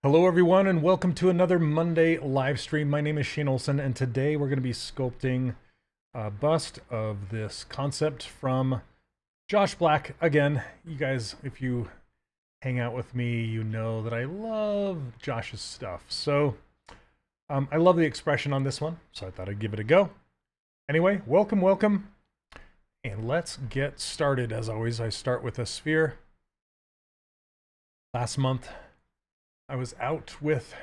Hello everyone and welcome to another Monday live stream. My name is Shane Olson and today we're going to be sculpting a bust of this concept from Josh Black. Again, you guys, if you hang out with me, you know that I love Josh's stuff. So I love the expression on this one, so I thought I'd give it a go. Anyway, welcome. And let's get started. As always, I start with a sphere. Last month, I was out with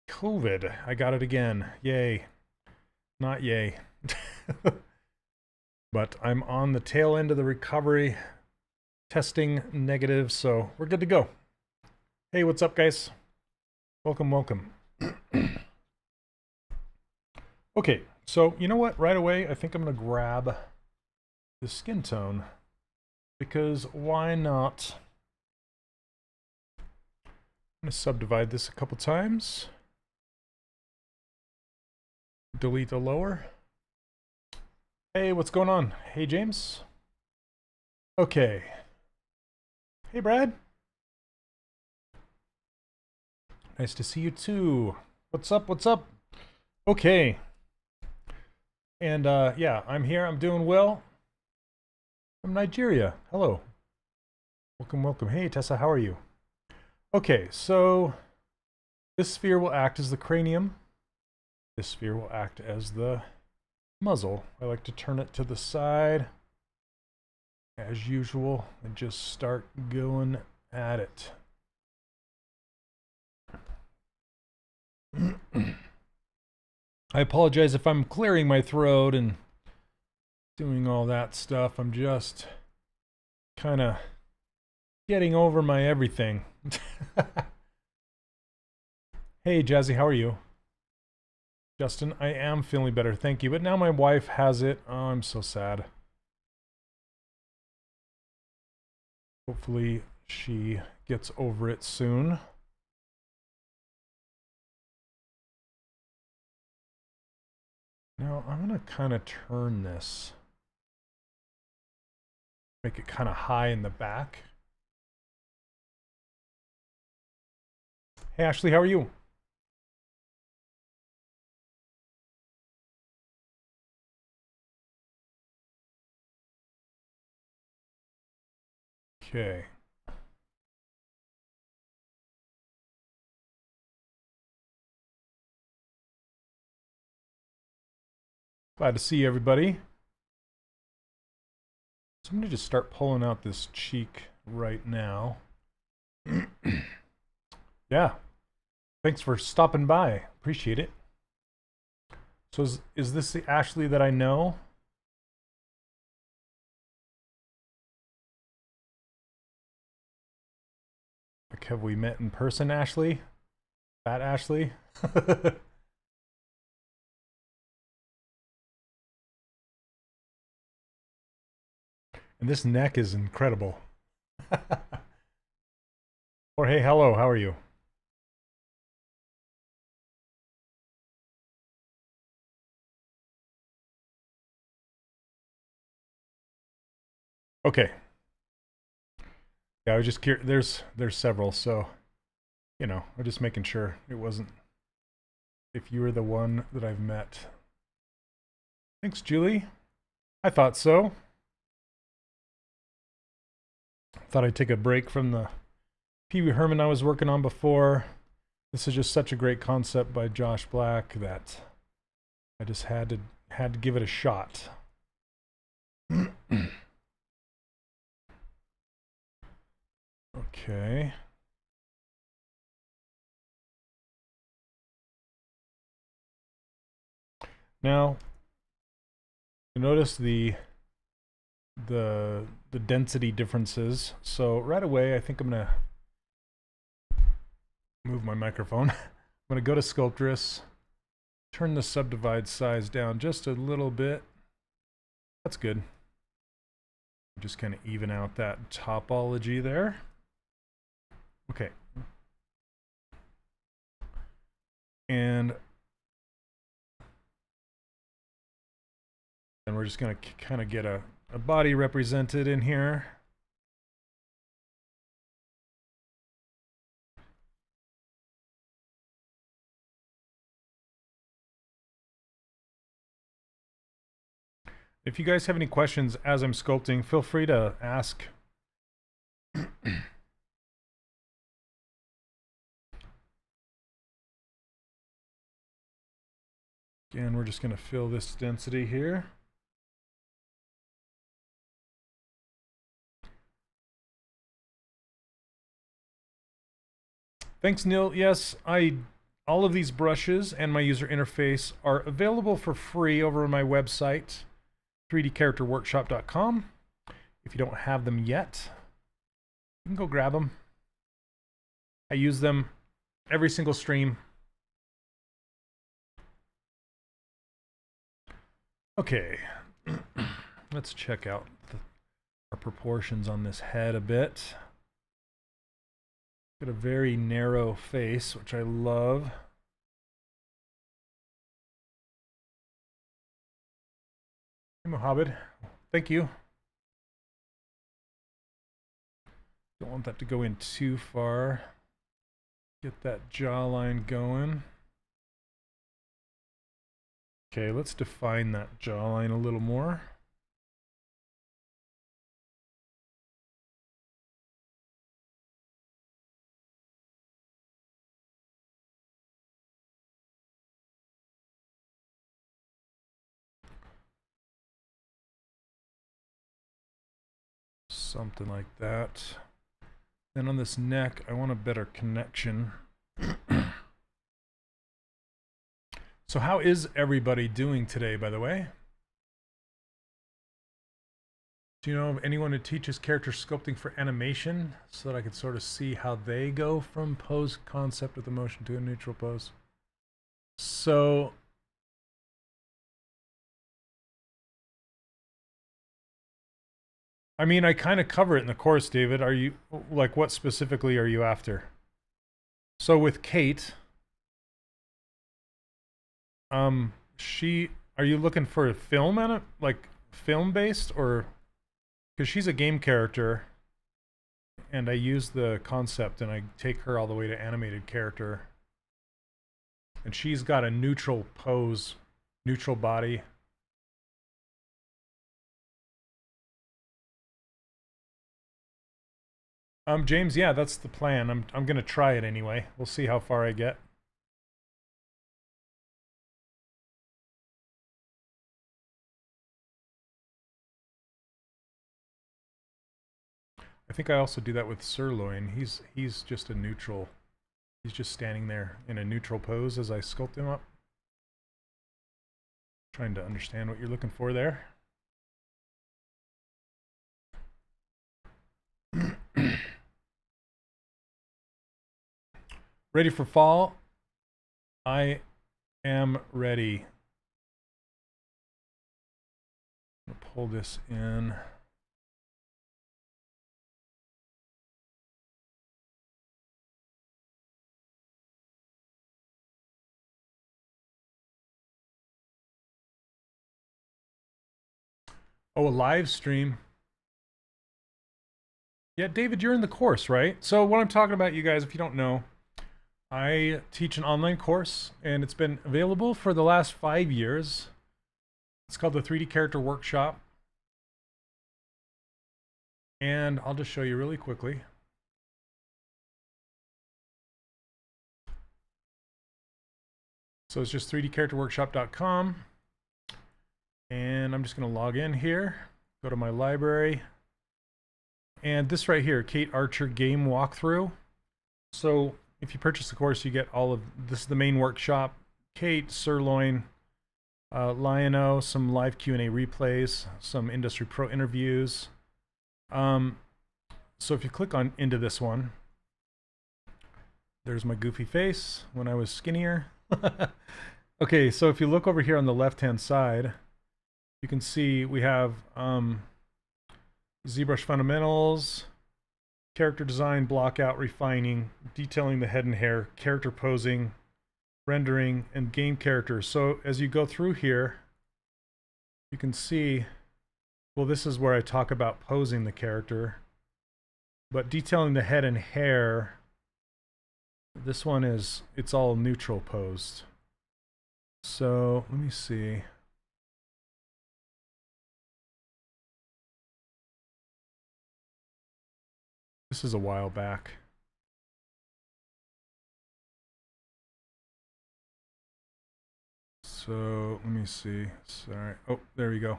COVID. I got it again. Yay. Not yay. But I'm on the tail end of the recovery. Testing negative, so we're good to go. Hey, what's up, guys? Welcome. Okay, so you know what? Right away, I think I'm going to grab the skin tone. Because why not? I'm going to subdivide this a couple times. Delete the lower. Hey, what's going on? Hey, James. Okay. Hey, Brad. Nice to see you too. What's up? Okay. And yeah, I'm here. I'm doing well. From Nigeria. Hello. Welcome. Hey, Tessa, how are you? Okay, so this sphere will act as the cranium. This sphere will act as the muzzle. I like to turn it to the side as usual and just start going at it. I apologize if I'm clearing my throat and doing all that stuff. I'm just kind of getting over my everything. Hey, Jazzy, how are you? Justin, I am feeling better, thank you. But now my wife has it. Oh, I'm so sad. Hopefully she gets over it soon. Now I'm going to kind of turn this. Make it kind of high in the back. Hey, Ashley, how are you? Okay. Glad to see everybody. So I'm going to just start pulling out this cheek right now. Yeah. Thanks for stopping by. Appreciate it. So is this the Ashley that I know? Like, have we met in person, Ashley? Fat Ashley? And this neck is incredible. Or hey, hello, how are you? Okay. Yeah, I was just curious. There's several, so you know, I'm just making sure it wasn't if you were the one that I've met. Thanks, Julie. I thought so. Thought I'd take a break from the Pee Wee Herman I was working on before. This is just such a great concept by Josh Black that I just had to give it a shot. Okay. Now, you notice the density differences. So right away, I think I'm gonna move my microphone. I'm gonna go to Sculptress, turn the subdivide size down just a little bit. That's good. Just kind of even out that topology there. Okay. And then we're just going to kind of get a body represented in here. If you guys have any questions as I'm sculpting, feel free to ask. Again, we're just going to fill this density here. Thanks, Neil. Yes, all of these brushes and my user interface are available for free over on my website, 3dcharacterworkshop.com. If you don't have them yet, you can go grab them. I use them every single stream. Okay, let's check out our proportions on this head a bit. Got a very narrow face, which I love. Hey, Mohammed. Thank you. Don't want that to go in too far. Get that jawline going. Okay, let's define that jawline a little more. Something like that. Then on this neck, I want a better connection. So how is everybody doing today, by the way? Do you know of anyone who teaches character sculpting for animation so that I could sort of see how they go from pose concept with the motion to a neutral pose? So I mean, I kind of cover it in the course, David. Are you, like, what specifically are you after? So with Kate, are you looking for a film on it, like film based, or because she's a game character and I use the concept and I take her all the way to animated character, and she's got a neutral pose, neutral body. James, yeah, that's the plan. I'm gonna try it anyway. We'll see how far I get. I think I also do that with Sirloin. He's just a neutral. He's just standing there in a neutral pose as I sculpt him up. Trying to understand what you're looking for there. Ready for fall? I am ready. I'm gonna pull this in. Oh, a live stream. Yeah, David, you're in the course, right? So what I'm talking about, you guys, if you don't know, I teach an online course, and it's been available for the last 5 years. It's called the 3D Character Workshop. And I'll just show you really quickly. So it's just 3dcharacterworkshop.com. And I'm just going to log in here, go to my library. And this right here, Kate Archer Game Walkthrough. So if you purchase the course, you get all of this is the main workshop. Kate, Sirloin, Lion-O, some live Q&A replays, some industry pro interviews. So if you click on into this one, there's my goofy face when I was skinnier. Okay, so if you look over here on the left-hand side, you can see we have ZBrush fundamentals, character design, block out, refining, detailing the head and hair, character posing, rendering, and game characters. So as you go through here, you can see, well, this is where I talk about posing the character, but detailing the head and hair, this one is, it's all neutral posed. So let me see. This is a while back. So let me see. Sorry. Oh, there we go.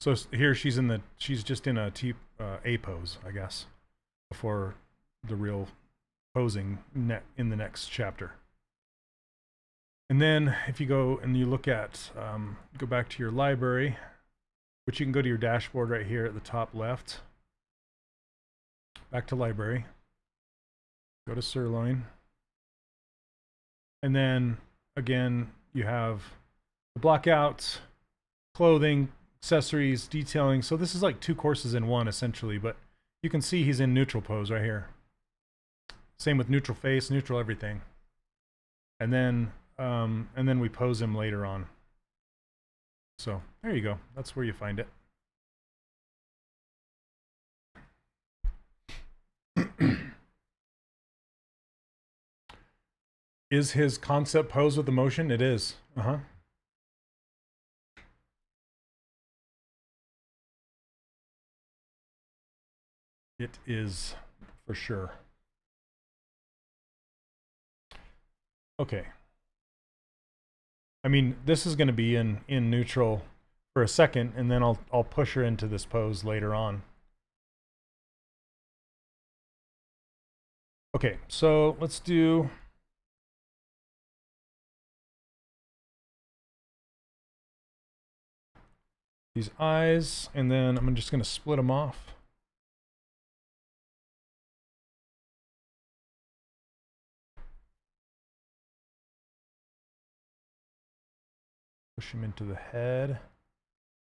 So here she's just in a A pose, I guess, before the real posing in the next chapter. And then if you go and you look at, go back to your library, which you can go to your dashboard right here at the top left. Back to library. Go to sirloin. And then again, you have the blockouts, clothing, accessories, detailing. So this is like 2 courses in one essentially, but you can see he's in neutral pose right here. Same with neutral face, neutral everything. And then we pose him later on. So there you go. That's where you find it. Is his concept pose with the motion? It is. It is for sure. Okay. I mean, this is going to be in neutral for a second, and then I'll push her into this pose later on. Okay, so let's do these eyes, and then I'm just going to split them off. Push him into the head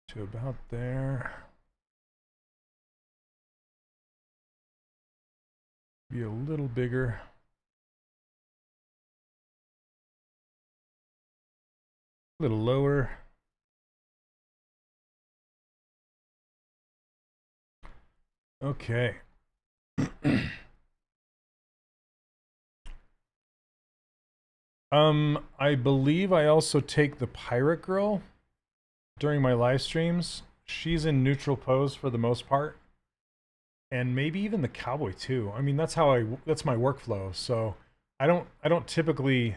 to about there. Be a little bigger. A little lower. Okay. I believe I also take the Pirate Girl during my live streams. She's in neutral pose for the most part. And maybe even the cowboy too. I mean, that's my workflow. So I don't typically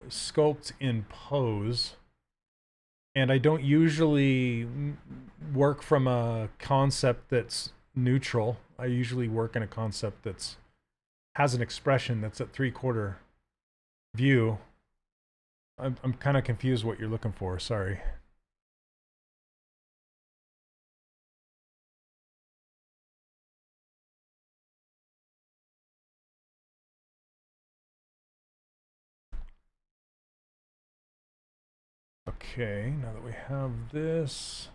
sculpt in pose. And I don't usually work from a concept that's neutral. I usually work in a concept that's has an expression that's at 3/4 view. I'm kind of confused what you're looking for. Sorry. Okay, now that we have this.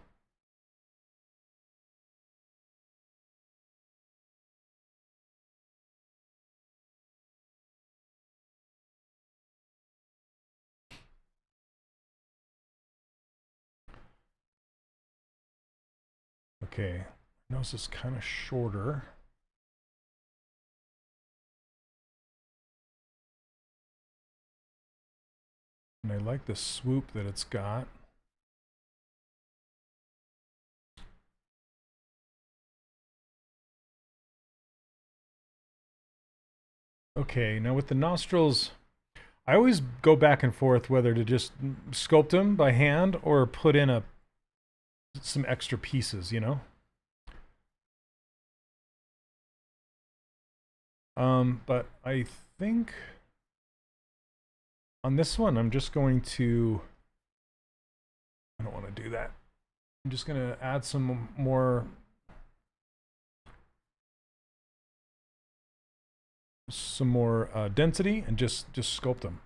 Okay, nose is kind of shorter. And I like the swoop that it's got. Okay, now with the nostrils, I always go back and forth whether to just sculpt them by hand or put in some extra pieces, you know? But I think on this one, I'm just going to, I don't want to do that. I'm just going to add some more density and just sculpt them.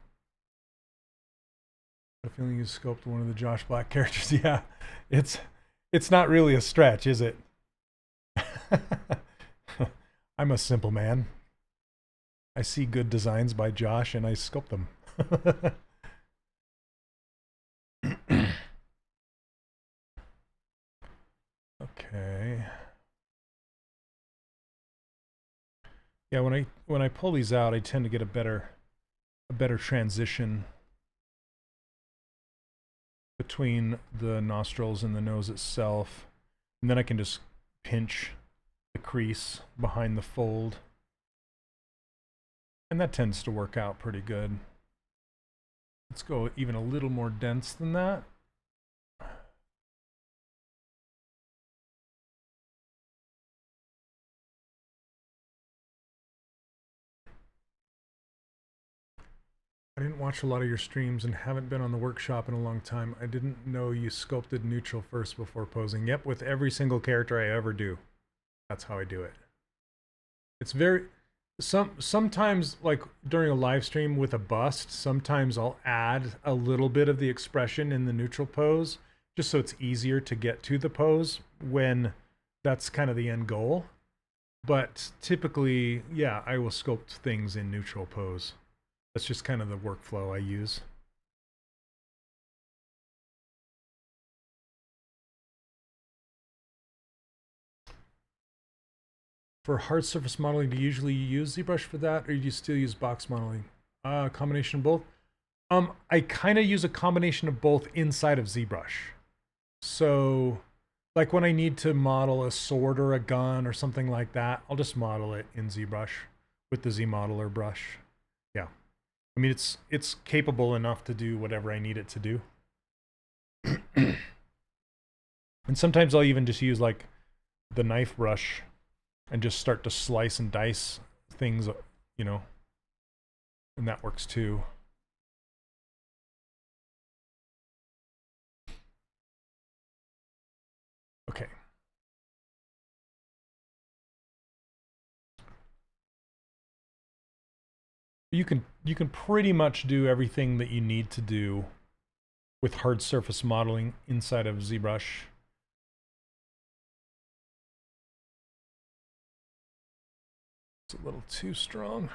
I have a feeling you sculpt one of the Josh Black characters. Yeah, it's not really a stretch, is it? I'm a simple man. I see good designs by Josh and I sculpt them. Okay. Yeah, when I pull these out, I tend to get a better transition between the nostrils and the nose itself. And then I can just pinch the crease behind the fold. And that tends to work out pretty good. Let's go even a little more dense than that. I didn't watch a lot of your streams and haven't been on the workshop in a long time. I didn't know you sculpted neutral first before posing. Yep, with every single character I ever do. That's how I do it. It's very... Sometimes, like during a live stream with a bust, sometimes I'll add a little bit of the expression in the neutral pose, just so it's easier to get to the pose when that's kind of the end goal. But typically, yeah, I will sculpt things in neutral pose. That's just kind of the workflow I use. For hard surface modeling, do you usually use ZBrush for that, or do you still use box modeling? Combination of both. I kind of use a combination of both inside of ZBrush. So, like when I need to model a sword or a gun or something like that, I'll just model it in ZBrush with the Z modeler brush. Yeah, I mean it's capable enough to do whatever I need it to do. And sometimes I'll even just use like the knife brush and just start to slice and dice things, you know, and that works too. Okay. You can pretty much do everything that you need to do with hard surface modeling inside of ZBrush. It's a little too strong.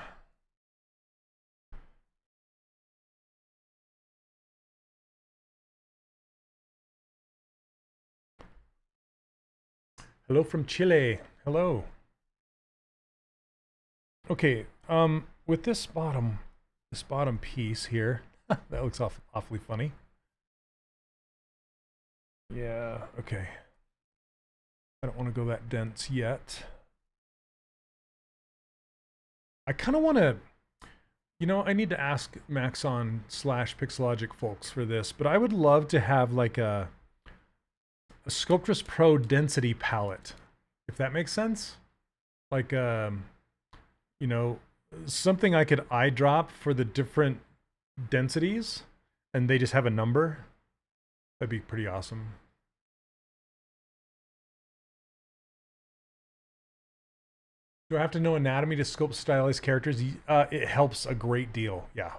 Hello from Chile. Hello. Okay, with this bottom piece here, that looks awfully funny. Yeah, okay. I don't want to go that dense yet. I kind of want to, you know, I need to ask Maxon / Pixelogic folks for this, but I would love to have like a Sculptress Pro density palette, if that makes sense. Like, you know, something I could eyedrop for the different densities, and they just have a number. That'd be pretty awesome. Do I have to know anatomy to sculpt stylized characters? It helps a great deal, yeah.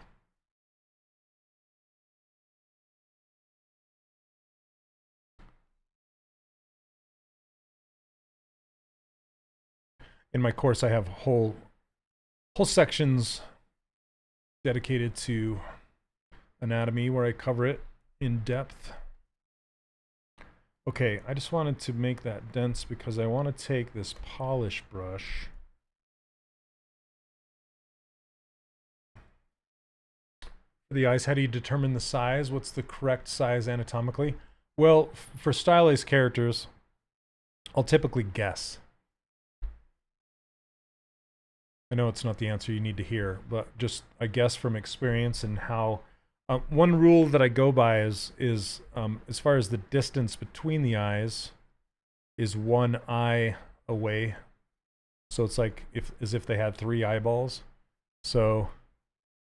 In my course, I have whole sections dedicated to anatomy where I cover it in depth. Okay, I just wanted to make that dense because I want to take this polish brush for the eyes. How do you determine the size? What's the correct size anatomically? Well, for stylized characters, I'll typically guess. I know it's not the answer you need to hear, but just I guess from experience and how one rule that I go by is as far as the distance between the eyes is one eye away. So it's like as if they had 3 eyeballs. So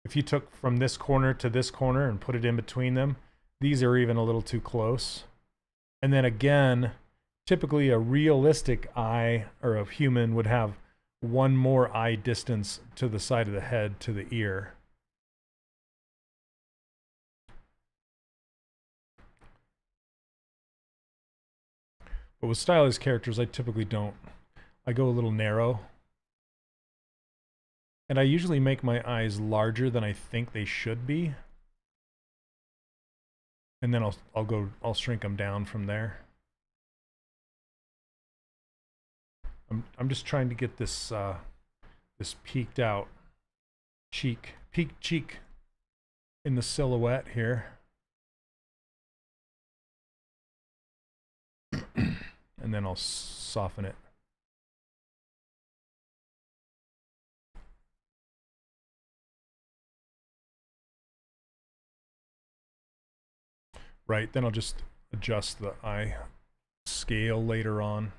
if you took from this corner to this corner and put it in between them, these are even a little too close. And then again, typically a realistic eye or a human would have one more eye distance to the side of the head to the ear. But with stylized characters, I typically don't. I go a little narrow. And I usually make my eyes larger than I think they should be. And then I'll shrink them down from there. I'm just trying to get this this peaked out peaked cheek in the silhouette here. And then I'll soften it. right? Then I'll just adjust the eye scale later on.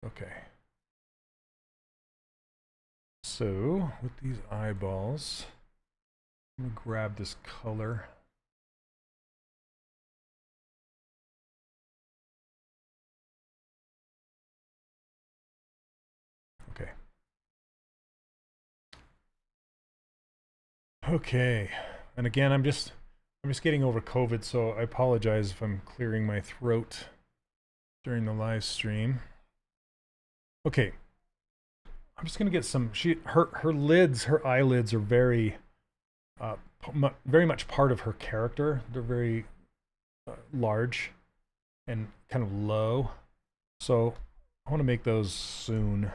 Okay. So with these eyeballs, I'm gonna grab this color. Okay. Okay. And again, I'm just getting over COVID, so I apologize if I'm clearing my throat during the live stream. Okay. I'm just gonna get some. Her lids, her eyelids are very much part of her character. They're very large and kind of low, so I want to make those soon,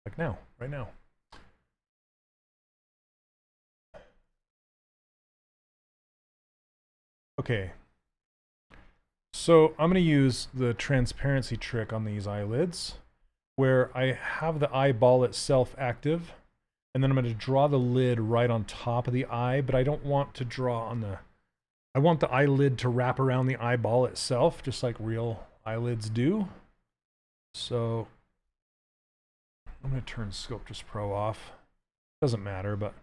like now, right now. Okay, so I'm going to use the transparency trick on these eyelids, where I have the eyeball itself active, and then I'm going to draw the lid right on top of the eye, but I don't want to draw on the... I want the eyelid to wrap around the eyeball itself, just like real eyelids do. So I'm going to turn Sculptris Pro off. Doesn't matter, but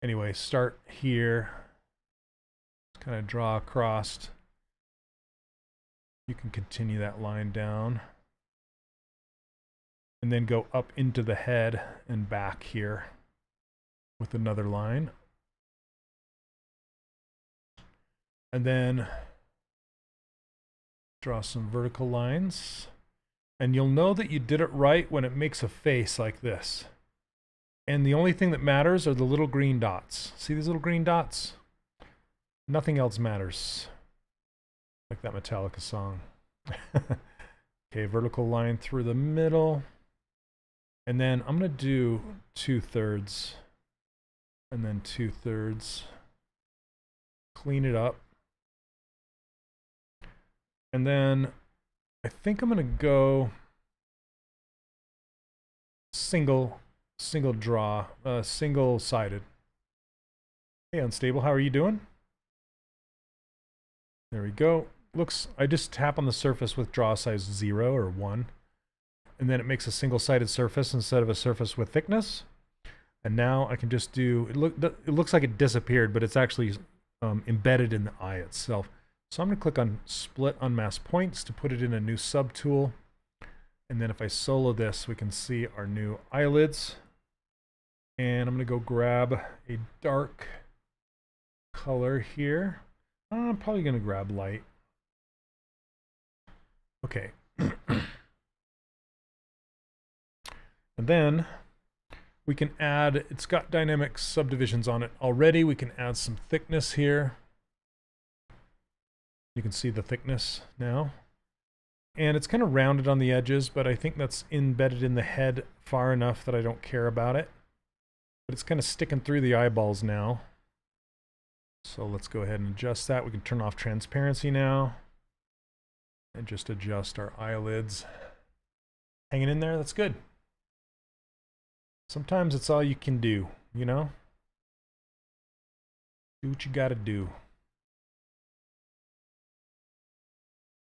anyway, start here. Just kind of draw across. You can continue that line down. And then go up into the head and back here with another line. And then draw some vertical lines. And you'll know that you did it right when it makes a face like this. And the only thing that matters are the little green dots. See these little green dots? Nothing else matters. Like that Metallica song. Okay, vertical line through the middle. And then I'm going to do 2/3. And then 2/3. Clean it up. And then I think I'm going to go single draw, single-sided. Hey, Unstable, how are you doing? There we go. Looks, I just tap on the surface with draw size 0 or 1. And then it makes a single-sided surface instead of a surface with thickness. And now I can just do, it looks like it disappeared, but it's actually embedded in the eye itself. So I'm going to click on Split Unmask Points to put it in a new subtool. And then if I solo this, we can see our new eyelids. And I'm going to go grab a dark color here. I'm probably going to grab light. Okay. And then we can add, it's got dynamic subdivisions on it already. We can add some thickness here. You can see the thickness now. And it's kind of rounded on the edges, but I think that's embedded in the head far enough that I don't care about it. But it's kind of sticking through the eyeballs now. So let's go ahead and adjust that. We can turn off transparency now. And just adjust our eyelids. Hanging in there, that's good. Sometimes it's all you can do, you know? Do what you gotta do.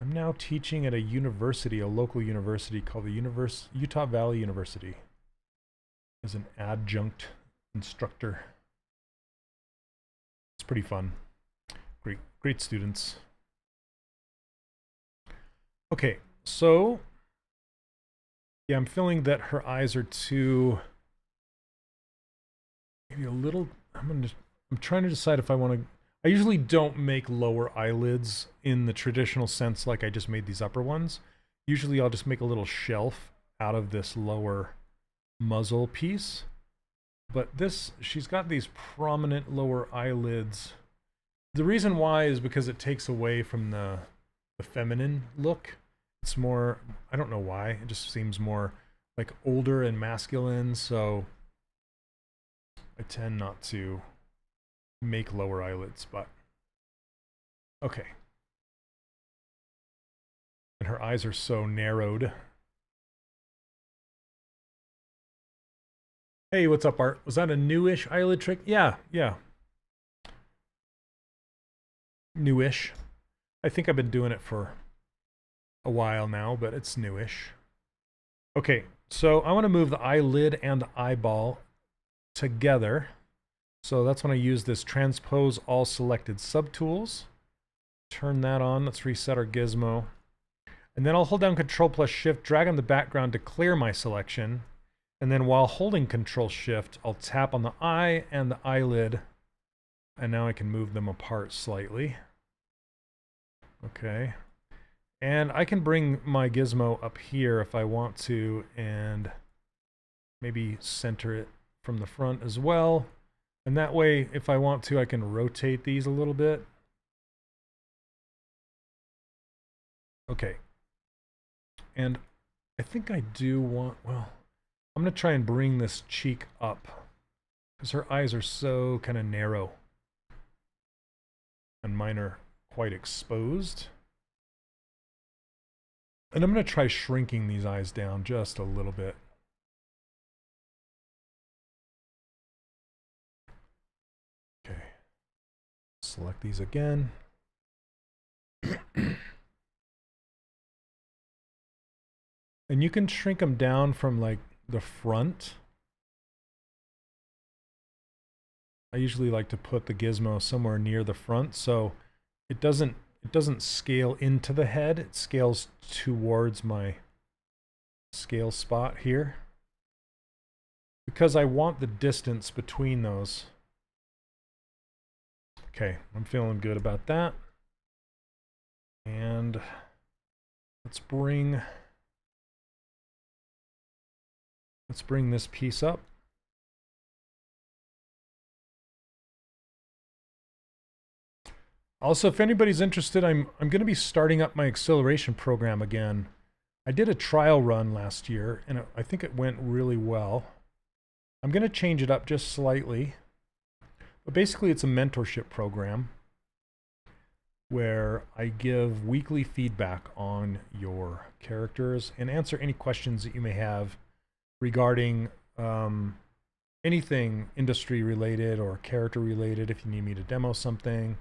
I'm now teaching at a university, a local university called the Utah Valley University, as an adjunct instructor. It's pretty fun. Great students. Okay, so yeah, I'm feeling that her eyes are too, maybe a little, I'm trying to decide if I want to, I usually don't make lower eyelids in the traditional sense like I just made these upper ones. Usually I'll just make a little shelf out of this lower muzzle piece. But this, she's got these prominent lower eyelids. The reason why is because it takes away from the feminine look. It's more, I don't know why, it just seems more like older and masculine, so I tend not to make lower eyelids, but okay. And her eyes are so narrowed. Hey, what's up, Art? Was that a newish eyelid trick? Yeah, yeah. Newish. I think I've been doing it for a while now, but it's newish. Okay, so I want to move the eyelid and the eyeball together. So that's when I use this transpose all selected subtools. Turn that on. Let's reset our gizmo. And then I'll hold down Control plus Shift, drag on the background to clear my selection. And then while holding Control Shift, I'll tap on the eye and the eyelid. And now I can move them apart slightly. Okay. And I can bring my gizmo up here if I want to, and maybe center it from the front as well. And that way, if I want to, I can rotate these a little bit. Okay. And I think I do want, well, I'm going to try and bring this cheek up because her eyes are so kind of narrow. And mine are quite exposed. And I'm going to try shrinking these eyes down just a little bit. Okay. Select these again. And you can shrink them down from like the front. I usually like to put the gizmo somewhere near the front so it doesn't scale into the head, it scales towards my scale spot here. Because I want the distance between those. Okay, I'm feeling good about that. And let's bring this piece up. Also, if anybody's interested, I'm going to be starting up my acceleration program again. I did a trial run last year, and I think it went really well. I'm going to change it up just slightly. But basically, it's a mentorship program where I give weekly feedback on your characters and answer any questions that you may have regarding anything industry related or character related if you need me to demo something.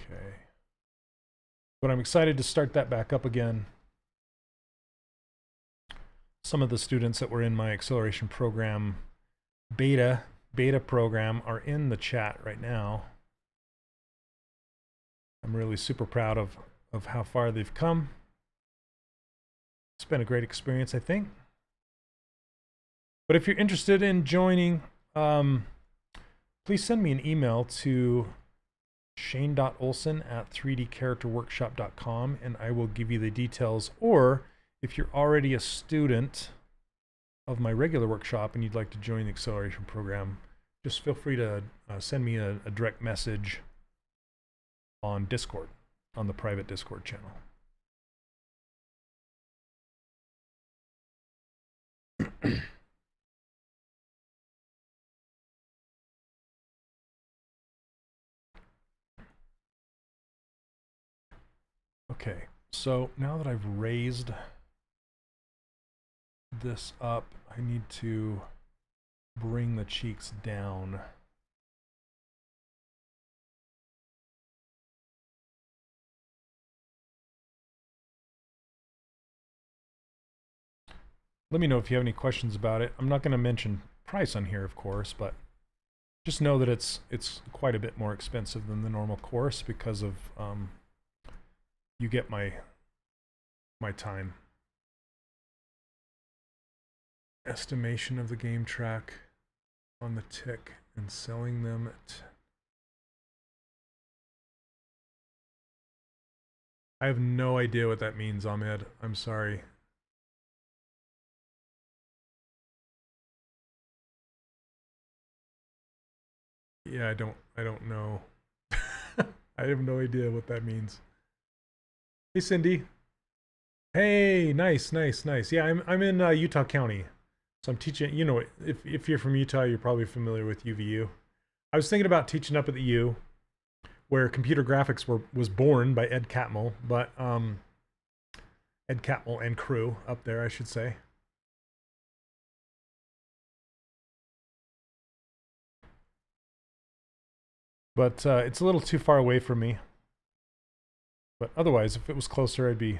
Okay. But I'm excited to start that back up again. Some of the students that were in my acceleration program beta program are in the chat right now. I'm really super proud of how far they've come. It's been a great experience, I think. But if you're interested in joining, please send me an email to shane.olson@3dcharacterworkshop.com and I will give you the details. Or if you're already a student of my regular workshop and you'd like to join the acceleration program, just feel free to send me a direct message on Discord, on the private Discord channel. Okay, so now that I've raised this up, I need to bring the cheeks down. Let me know if you have any questions about it. I'm not going to mention price on here, of course, but just know that it's quite a bit more expensive than the normal course because of you get my time. Estimation of the game track on the tick and selling them at... I have no idea what that means, Ahmed. I'm sorry. Yeah, I don't know. I have no idea what that means. Hey, Cindy. Hey, nice. Yeah, I'm in Utah County. So I'm teaching, you know, if you're from Utah, you're probably familiar with UVU. I was thinking about teaching up at the U, where computer graphics was born by Ed Catmull, but Ed Catmull and crew up there, I should say. But it's a little too far away from me. But otherwise, if it was closer, I'd be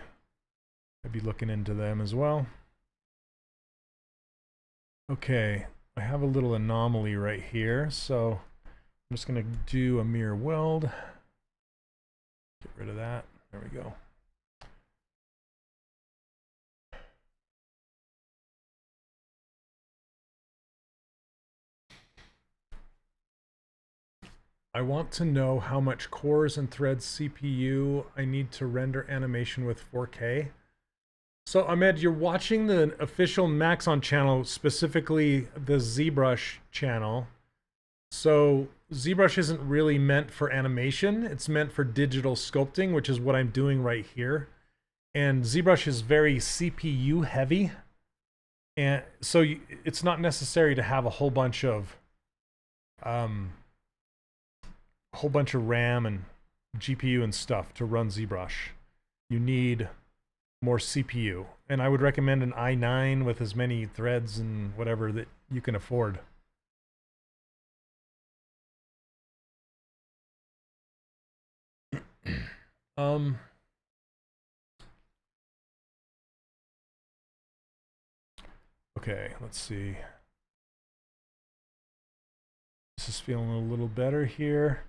looking into them as well. Okay, I have a little anomaly right here, so I'm just going to do a mirror weld. Get rid of that. There we go. I want to know how much cores and threads CPU I need to render animation with 4K. So Ahmed, you're watching the official Maxon channel, specifically the ZBrush channel. So ZBrush isn't really meant for animation. It's meant for digital sculpting, which is what I'm doing right here. And ZBrush is very CPU heavy. And so it's not necessary to have a whole bunch of RAM and GPU and stuff to run ZBrush. You need more CPU, and I would recommend an i9 with as many threads and whatever that you can afford. Okay, let's see. This is feeling a little better here.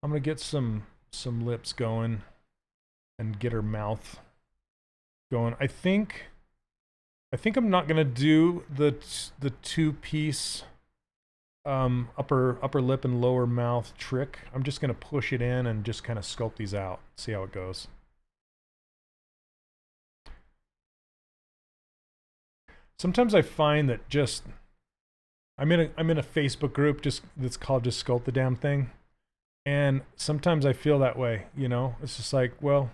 I'm gonna get some lips going and get her mouth going. I think I'm not gonna do the two-piece upper lip and lower mouth trick. I'm just gonna push it in and just kind of sculpt these out. See how it goes. Sometimes I find that just I'm in a Facebook group that's called Just Sculpt the Damn Thing. And sometimes I feel that way, you know? It's just like, well,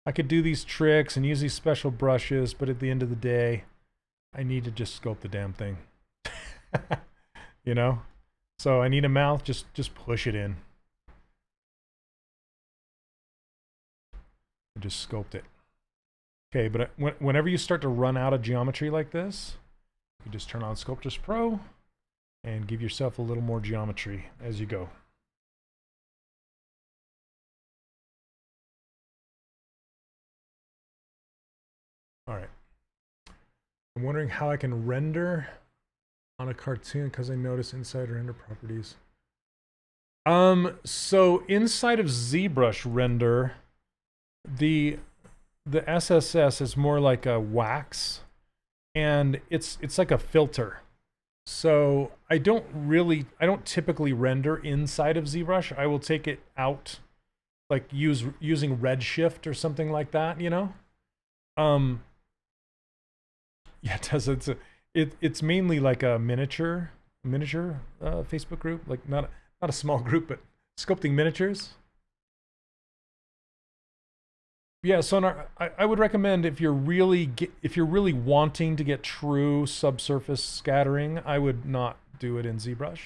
I could do these tricks and use these special brushes, but at the end of the day, I need to just sculpt the damn thing. You know? So I need a mouth, just push it in. And just sculpt it. Okay, but whenever you start to run out of geometry like this, you just turn on Sculptris Pro and give yourself a little more geometry as you go. All right. I'm wondering how I can render on a cartoon because I notice inside render properties. So inside of ZBrush render, the SSS is more like a wax, and it's like a filter. So I don't typically render inside of ZBrush. I will take it out, like using Redshift or something like that, you know? Yeah, it does. It's mainly like a miniature Facebook group, like not a small group, but sculpting miniatures. Yeah, so I would recommend if you're really wanting to get true subsurface scattering, I would not do it in ZBrush.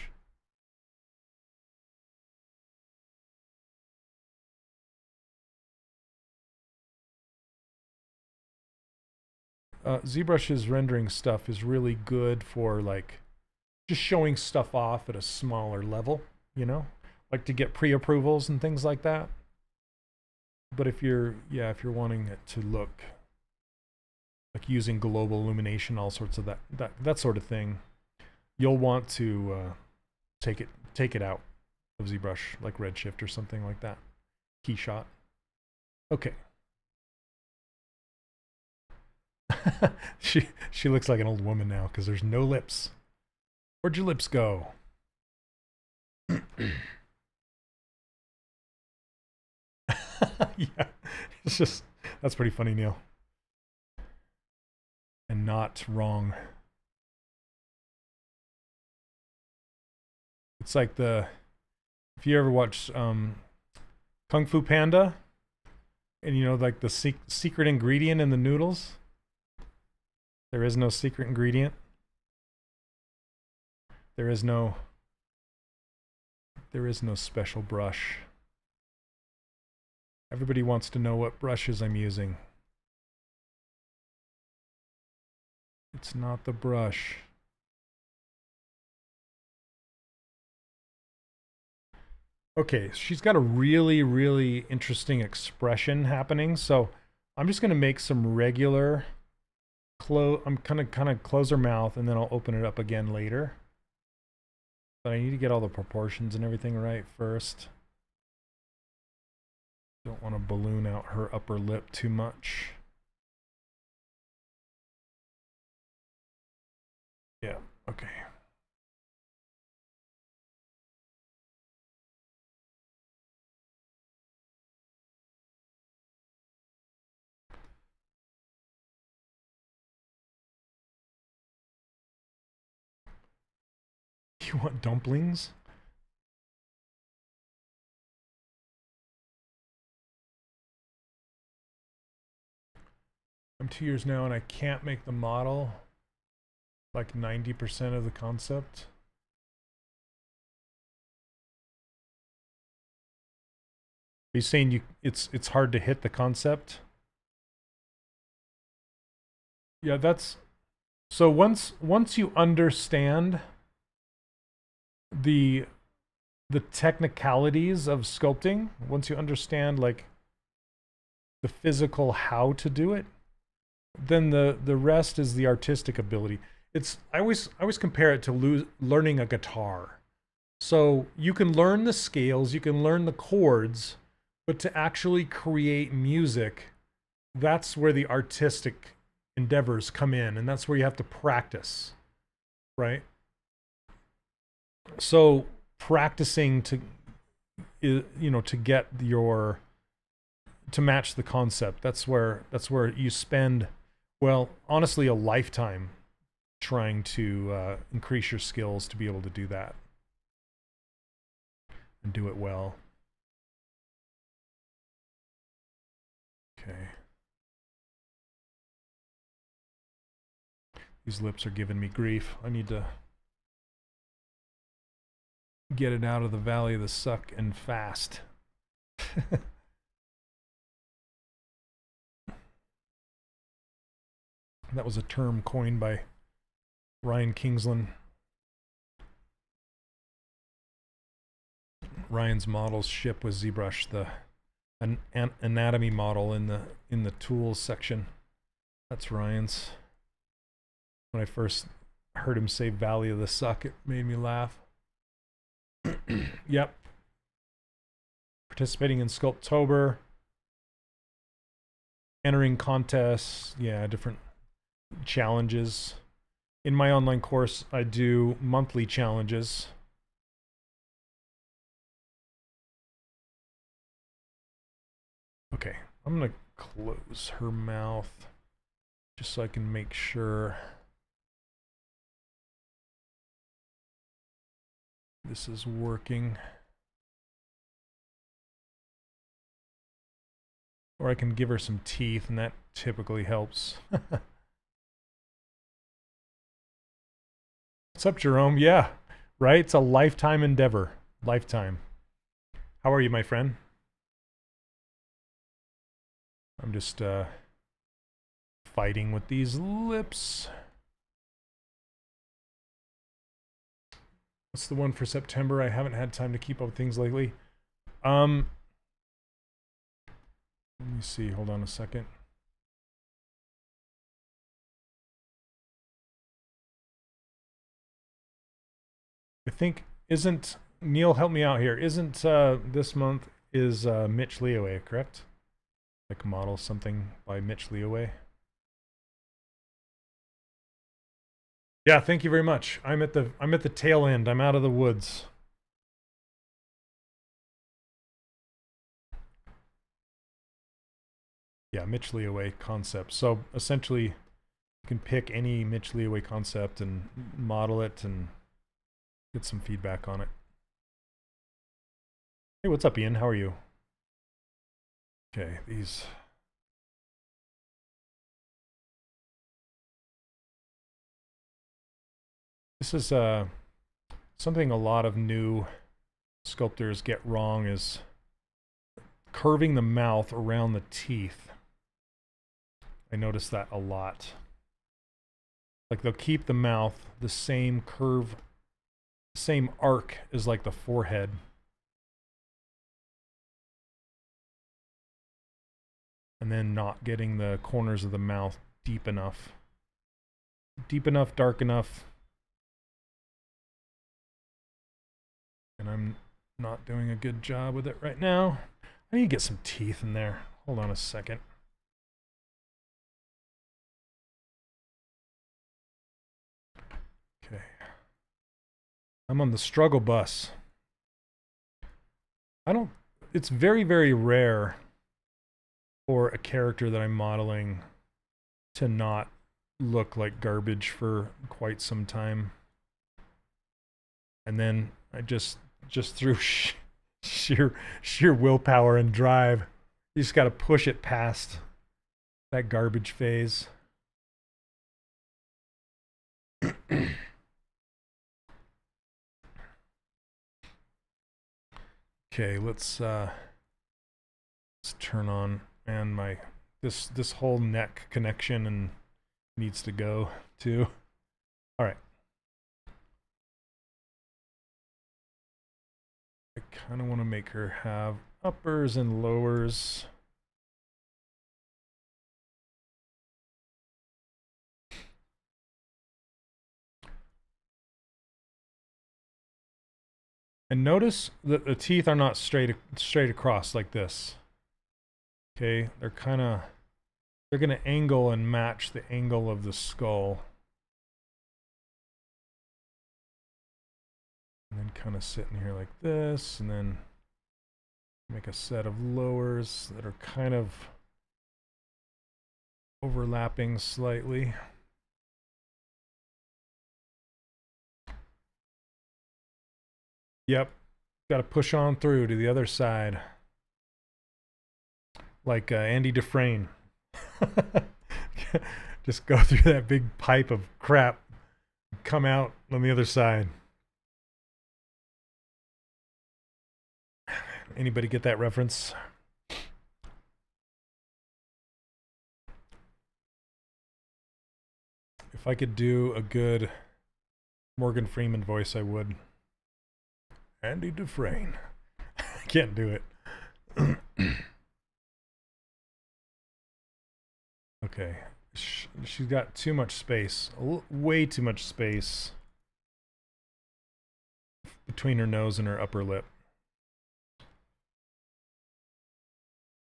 ZBrush's rendering stuff is really good for like just showing stuff off at a smaller level, you know, like to get pre-approvals and things like that. But if you're wanting it to look like using global illumination, all sorts of that sort of thing, you'll want to take it out of ZBrush, like Redshift or something like that. Keyshot. Okay. she looks like an old woman now because there's no lips. Where'd your lips go? Yeah, it's just, that's pretty funny, Neil. And not wrong. It's like if you ever watch Kung Fu Panda, and you know, like the secret ingredient in the noodles. There is no secret ingredient. There is no special brush. Everybody wants to know what brushes I'm using. It's not the brush. Okay, she's got a really, really interesting expression happening. So I'm just gonna make some regular close. I'm kind of close her mouth, and then I'll open it up again later. But I need to get all the proportions and everything right first. Don't want to balloon out her upper lip too much. Yeah, okay. You want dumplings? I'm 2 years now and I can't make the model like 90% of the concept. Are you saying it's hard to hit the concept? Yeah, that's so once you understand the technicalities of sculpting, once you understand like the physical how to do it, then the rest is the artistic ability. It's I always compare it to learning a guitar. So you can learn the scales, you can learn the chords, but to actually create music, that's where the artistic endeavors come in, and that's where you have to practice, right? So practicing to to get your to match the concept, that's where you spend, well, honestly, a lifetime trying to increase your skills to be able to do that and do it well. Okay. These lips are giving me grief. I need to get it out of the valley of the suck and fast. That was a term coined by Ryan Kingsland. Ryan's models ship with ZBrush, an anatomy model in the tools section. That's Ryan's. When I first heard him say Valley of the Suck, it made me laugh. Yep. Participating in Sculptober. Entering contests. Yeah, different challenges. In my online course, I do monthly challenges. Okay, I'm gonna close her mouth just so I can make sure this is working. Or I can give her some teeth, and that typically helps. What's up, Jerome? Yeah, right? It's a lifetime endeavor. Lifetime. How are you, my friend? I'm just fighting with these lips. What's the one for September? I haven't had time to keep up with things lately. Let me see. Hold on a second. I think, isn't, Neil, help me out here. Isn't this month is Mitch Leoway, correct? Like model something by Mitch Leoway. Yeah, thank you very much. I'm at the tail end. I'm out of the woods. Yeah, Mitch Leoway concept. So essentially, you can pick any Mitch Leoway concept and model it and get some feedback on it. Hey, what's up, Ian? How are you? Okay, these. This is something a lot of new sculptors get wrong, is curving the mouth around the teeth. I notice that a lot. Like they'll keep the mouth the same curve, same arc as like the forehead. and then not getting the corners of the mouth deep enough. Dark enough. And I'm not doing a good job with it right now. I need to get some teeth in there. Hold on a second. Okay. I'm on the struggle bus. It's very, very rare for a character that I'm modeling to not look like garbage for quite some time. And then I just through sheer willpower and drive, you just got to push it past that garbage phase. Okay, let's turn on, and my this whole neck connection and needs to go too. All right. I kind of want to make her have uppers and lowers. And notice that the teeth are not straight across like this. Okay, they're going to angle and match the angle of the skull. And then kind of sit in here like this, and then make a set of lowers that are kind of overlapping slightly. Yep, got to push on through to the other side. Like Andy Dufresne. Just go through that big pipe of crap, come out on the other side. Anybody get that reference? If I could do a good Morgan Freeman voice, I would. Andy Dufresne. I can't do it. Okay. She's got too much space. Way too much space between her nose and her upper lip.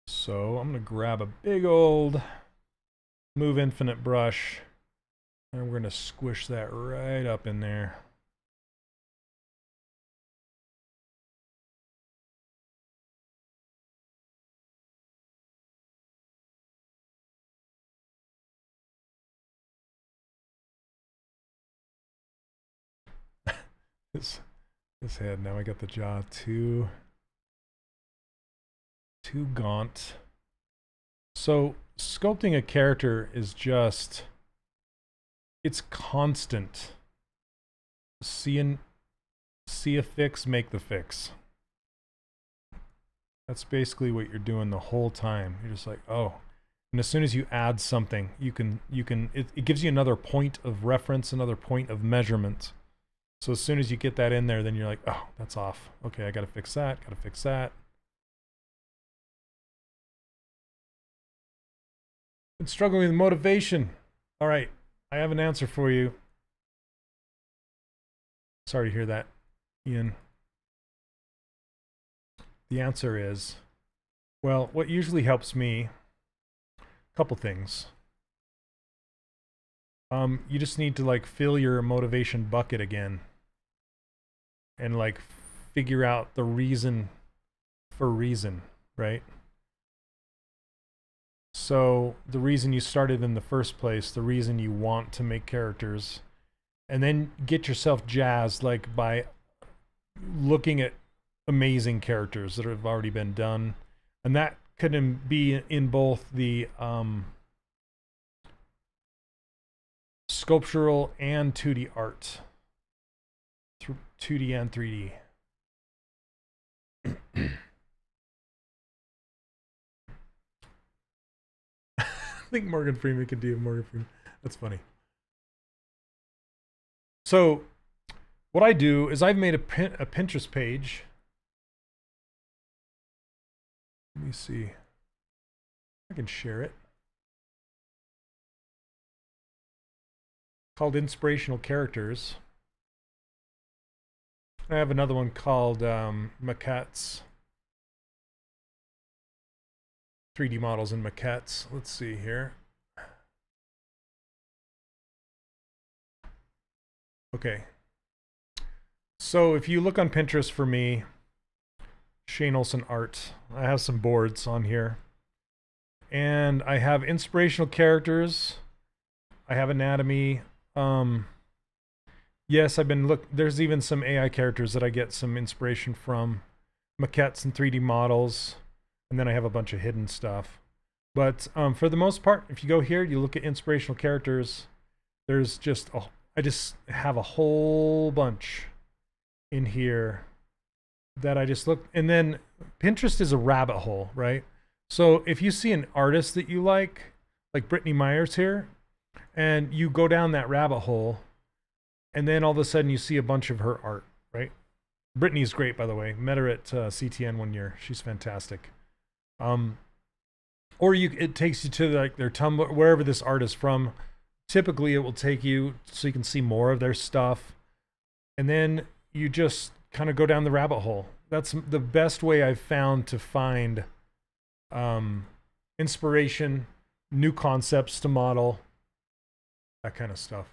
So I'm going to grab a big old Move Infinite brush, and we're going to squish that right up in there. This head, now I got the jaw too gaunt. So sculpting a character is just, it's constant. See a fix, make the fix. That's basically what you're doing the whole time. You're just like, oh. And as soon as you add something, it gives you another point of reference, another point of measurement. So as soon as you get that in there, then you're like, oh, that's off. Okay, I gotta fix that, gotta fix that. Been struggling with motivation. All right, I have an answer for you. Sorry to hear that, Ian. The answer is, well, what usually helps me, a couple things. You just need to like fill your motivation bucket again and like figure out the reason for reason, right? So the reason you started in the first place, the reason you want to make characters, and then get yourself jazzed like by looking at amazing characters that have already been done. And that could be in both the sculptural and 2D art, 2D and 3D. I think Morgan Freeman could do Morgan Freeman. That's funny. So what I do is I've made a Pinterest page. Let me see. I can share it. Called Inspirational Characters. I have another one called Maquettes. 3D models and maquettes. Let's see here. Okay. So if you look on Pinterest for me, Shane Olson Art, I have some boards on here. And I have inspirational characters. I have anatomy. Yes, there's even some AI characters that I get some inspiration from. Maquettes and 3D models. And then I have a bunch of hidden stuff. But for the most part, if you go here, you look at inspirational characters, there's just, I just have a whole bunch in here that I just look. And then Pinterest is a rabbit hole, right? So if you see an artist that you like Brittany Myers here, and you go down that rabbit hole, and then all of a sudden you see a bunch of her art, right? Brittany's great, by the way. Met her at CTN one year. She's fantastic. Or it takes you to like their Tumblr, wherever this art is from. Typically, it will take you so you can see more of their stuff, and then you just kind of go down the rabbit hole. That's the best way I've found to find inspiration, new concepts to model, that kind of stuff.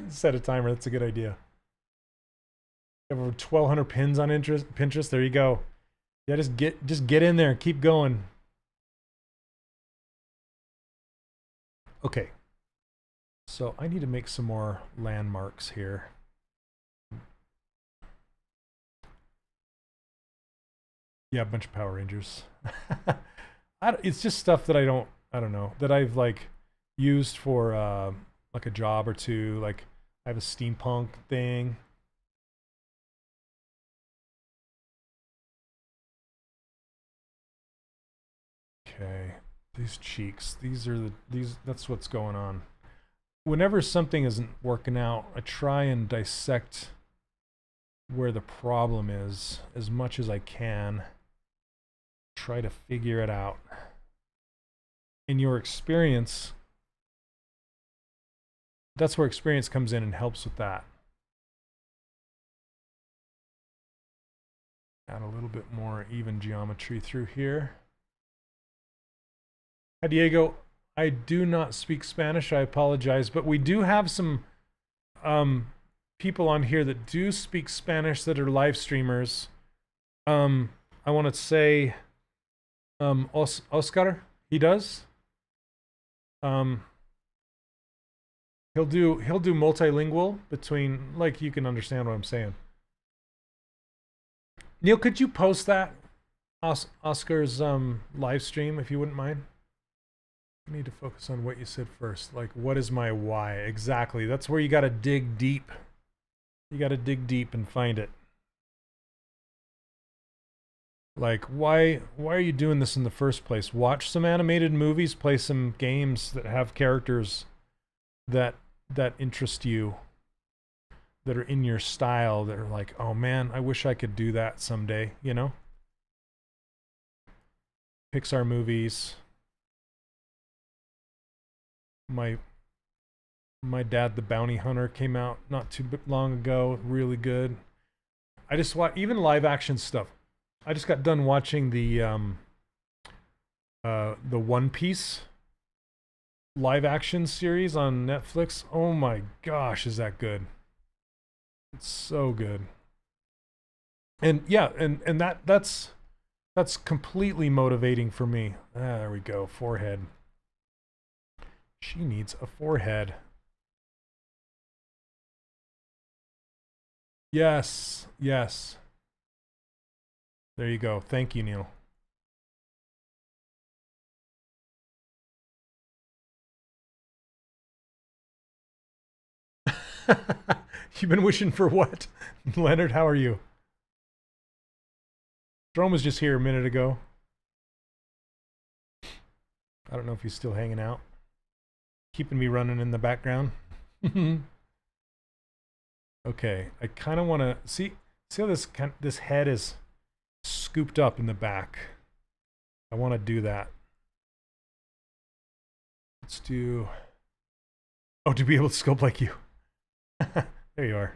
Set a timer. That's a good idea. You have over 1,200 pins on Pinterest. There you go. Yeah, just get in there and keep going. Okay. So I need to make some more landmarks here. Yeah, a bunch of Power Rangers. It's just stuff that I don't know, that I've like used for like a job or two. Like I have a steampunk thing. Okay, these cheeks, that's what's going on. Whenever something isn't working out, I try and dissect where the problem is as much as I can. Try to figure it out. In your experience, that's where experience comes in and helps with that. Add a little bit more even geometry through here. Hi, Diego. I do not speak Spanish. I apologize, but we do have some people on here that do speak Spanish that are live streamers. I want to say Oscar, he does. He'll do multilingual between, like, you can understand what I'm saying. Neil, could you post that Oscar's live stream if you wouldn't mind? I need to focus on what you said first. Like, what is my why? Exactly. That's where you got to dig deep. You got to dig deep and find it. Like, why are you doing this in the first place? Watch some animated movies, play some games that have characters that interest you, that are in your style, that are like, oh man, I wish I could do that someday, you know? Pixar movies. My Dad the Bounty Hunter came out not too long ago. Really good. I just watch even live action stuff. I just got done watching the One Piece live action series on Netflix. Oh my gosh, is that good? It's so good. And yeah, and that's completely motivating for me. Ah, there we go. Forehead. She needs a forehead. Yes, yes. There you go. Thank you, Neil. You've been wishing for what? Leonard, how are you? Jerome was just here a minute ago. I don't know if he's still hanging out. Keeping me running in the background. Okay, I kind of want to see how this head is scooped up in the back. I want to do that. Let's do... Oh, to be able to sculpt like you. There you are.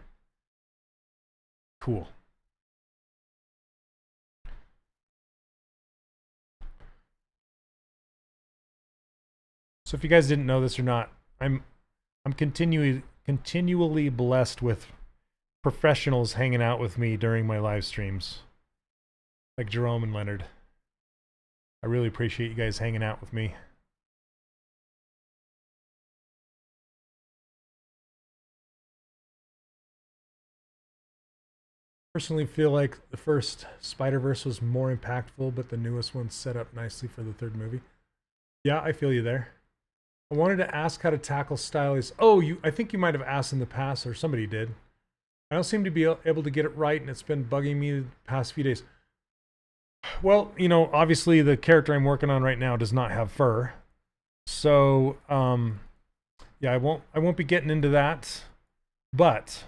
Cool. So if you guys didn't know this or not, I'm continually blessed with professionals hanging out with me during my live streams, like Jerome and Leonard. I really appreciate you guys hanging out with me. Personally feel like the first Spider-Verse was more impactful, but the newest one's set up nicely for the third movie. Yeah, I feel you there. I wanted to ask how to tackle Stylized. Oh, I think you might have asked in the past, or somebody did. I don't seem to be able to get it right, and it's been bugging me the past few days. Well, you know, obviously the character I'm working on right now does not have fur. So, yeah, I won't be getting into that. But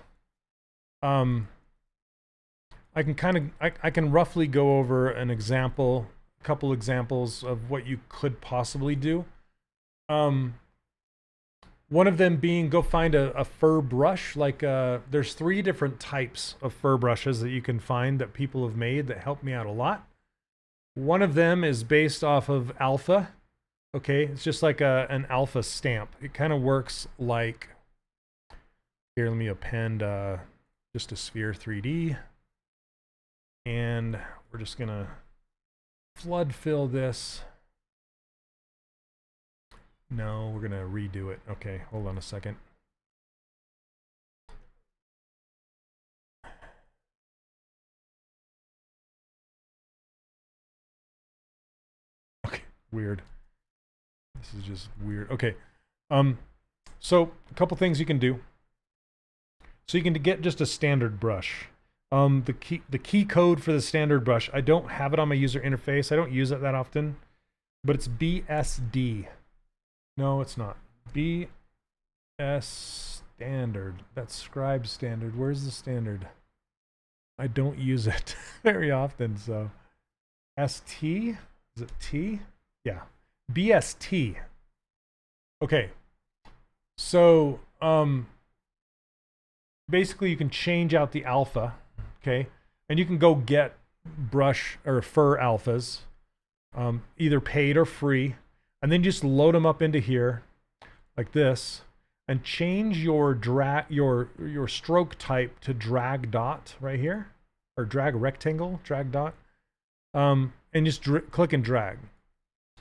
I can roughly go over an example, a couple examples of what you could possibly do. One of them being, go find a fur brush. Like there's 3 different types of fur brushes that you can find that people have made that help me out a lot. One of them is based off of alpha. Okay, it's just like an alpha stamp. It kind of works like, here, let me append just a sphere 3D. And we're just gonna flood fill this. No, we're gonna redo it. Okay, hold on a second. Okay, weird. This is just weird. Okay, so a couple things you can do. So you can get just a standard brush. The key code for the standard brush, I don't have it on my user interface. I don't use it that often, but it's BSD. No, it's not. BS standard. That's scribe standard. Where's the standard? I don't use it very often, so ST? Is it T? Yeah. BST. Okay. So, basically you can change out the alpha, okay? And you can go get brush or fur alphas, either paid or free, and then just load them up into here like this and change your your stroke type to drag dot right here, or drag rectangle, drag dot, and just click and drag.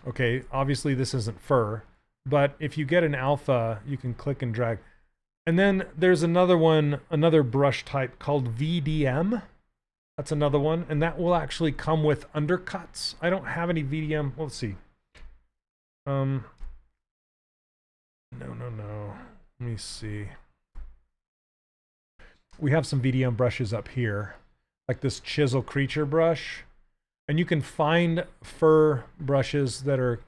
Okay, obviously this isn't fur, but if you get an alpha, you can click and drag. And then there's another one, another brush type called VDM. That's another one, and that will actually come with undercuts. I don't have any VDM. Well, let's see. No. Let me see. We have some VDM brushes up here, like this chisel creature brush, and you can find fur brushes that are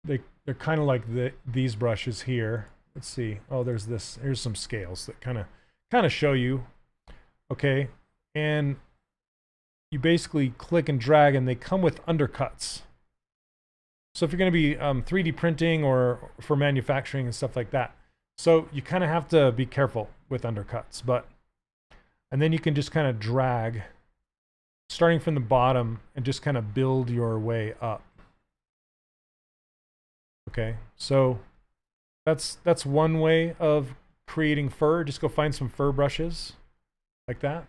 they're kind of like these brushes here. Let's see. Oh, there's this. Here's some scales that kind of show you. Okay, and you basically click and drag, and they come with undercuts. So if you're going to be 3D printing or for manufacturing and stuff like that, so you kind of have to be careful with undercuts. And then you can just kind of drag, starting from the bottom, and just kind of build your way up. Okay, so that's one way of creating fur. Just go find some fur brushes like that.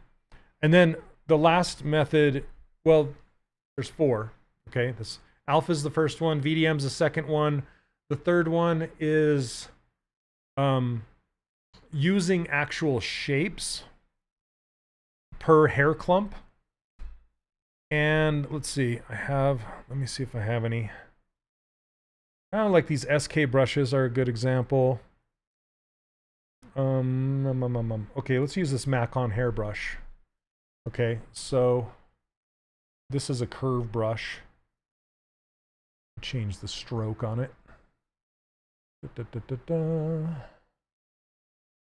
And then the last method, well, there's 4. Okay, this alpha is the first one, VDM is the second one. The third one is using actual shapes per hair clump. And let's see, let me see if I have any. Like these SK brushes are a good example. Okay, let's use this Maxon hairbrush. Okay, so this is a curve brush. Change the stroke on it.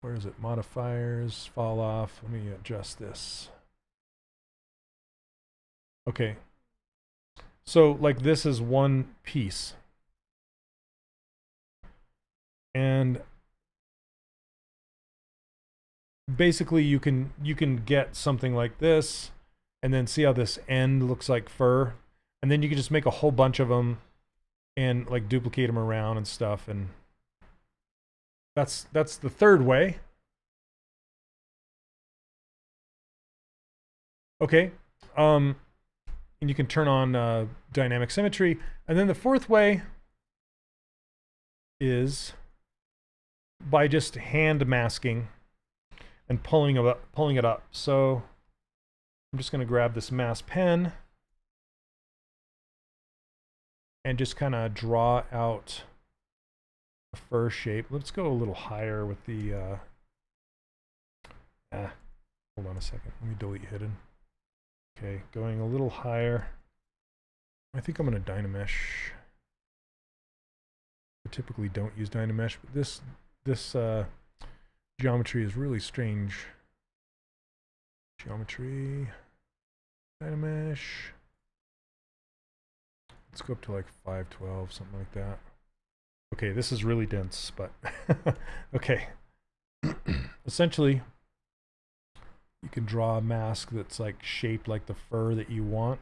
Where is it? Modifiers, fall off. Let me adjust this. Okay. So like this is one piece. And basically you can get something like this, and then see how this end looks like fur, and then you can just make a whole bunch of them and like duplicate them around and stuff. And that's the third way. Okay, and you can turn on dynamic symmetry. And then the fourth way is by just hand masking and pulling it up. So I'm just going to grab this mask pen and just kind of draw out a fur shape. Let's go a little higher with the hold on a second. Let me delete hidden. Okay, going a little higher. I think I'm going to Dynamesh. I typically don't use Dynamesh, but this geometry is really strange. Geometry, Dynamesh. Let's go up to like 512, something like that. Okay, this is really dense, but okay. Essentially, you can draw a mask that's like shaped like the fur that you want.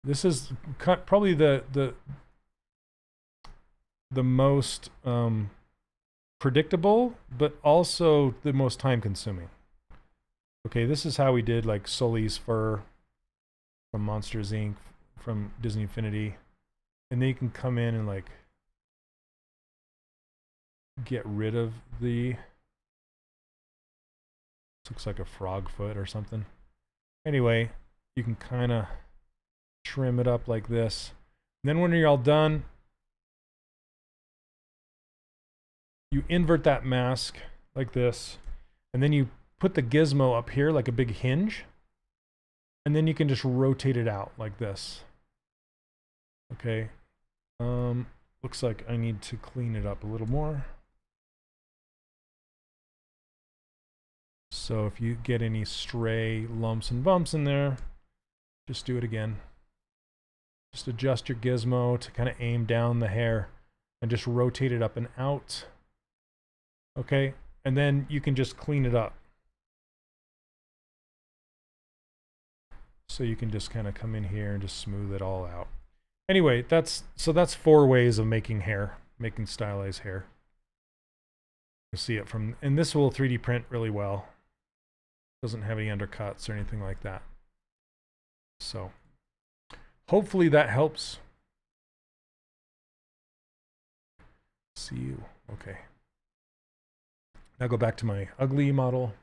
This is probably the most predictable, but also the most time consuming. Okay, this is how we did like Sully's fur from Monsters Inc., from Disney Infinity. And then you can come in and like get rid of the, looks like a frog foot or something. Anyway, you can kind of trim it up like this. And then when you're all done, you invert that mask like this, and then you put the gizmo up here like a big hinge, and then you can just rotate it out like this. Okay, looks like I need to clean it up a little more. So if you get any stray lumps and bumps in there, just do it again. Just adjust your gizmo to kind of aim down the hair and just rotate it up and out. Okay, and then you can just clean it up. So you can just kind of come in here and just smooth it all out. Anyway, that's 4 ways of making hair, making stylized hair. You see it from, and this will 3D print really well. Doesn't have any undercuts or anything like that. So hopefully that helps. See you. Okay. Now go back to my ugly model.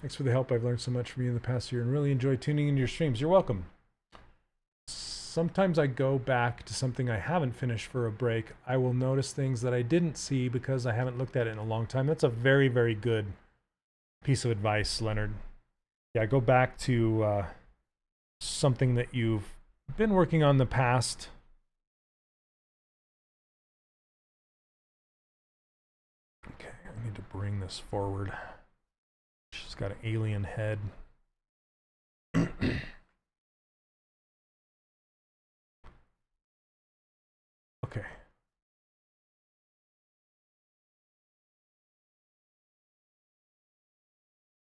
Thanks for the help. I've learned so much from you in the past year and really enjoy tuning into your streams. You're welcome. Sometimes I go back to something I haven't finished for a break. I will notice things that I didn't see because I haven't looked at it in a long time. That's a very, very good piece of advice, Leonard. Yeah, go back to something that you've been working on in the past. Okay, I need to bring this forward. She's got an alien head. Okay.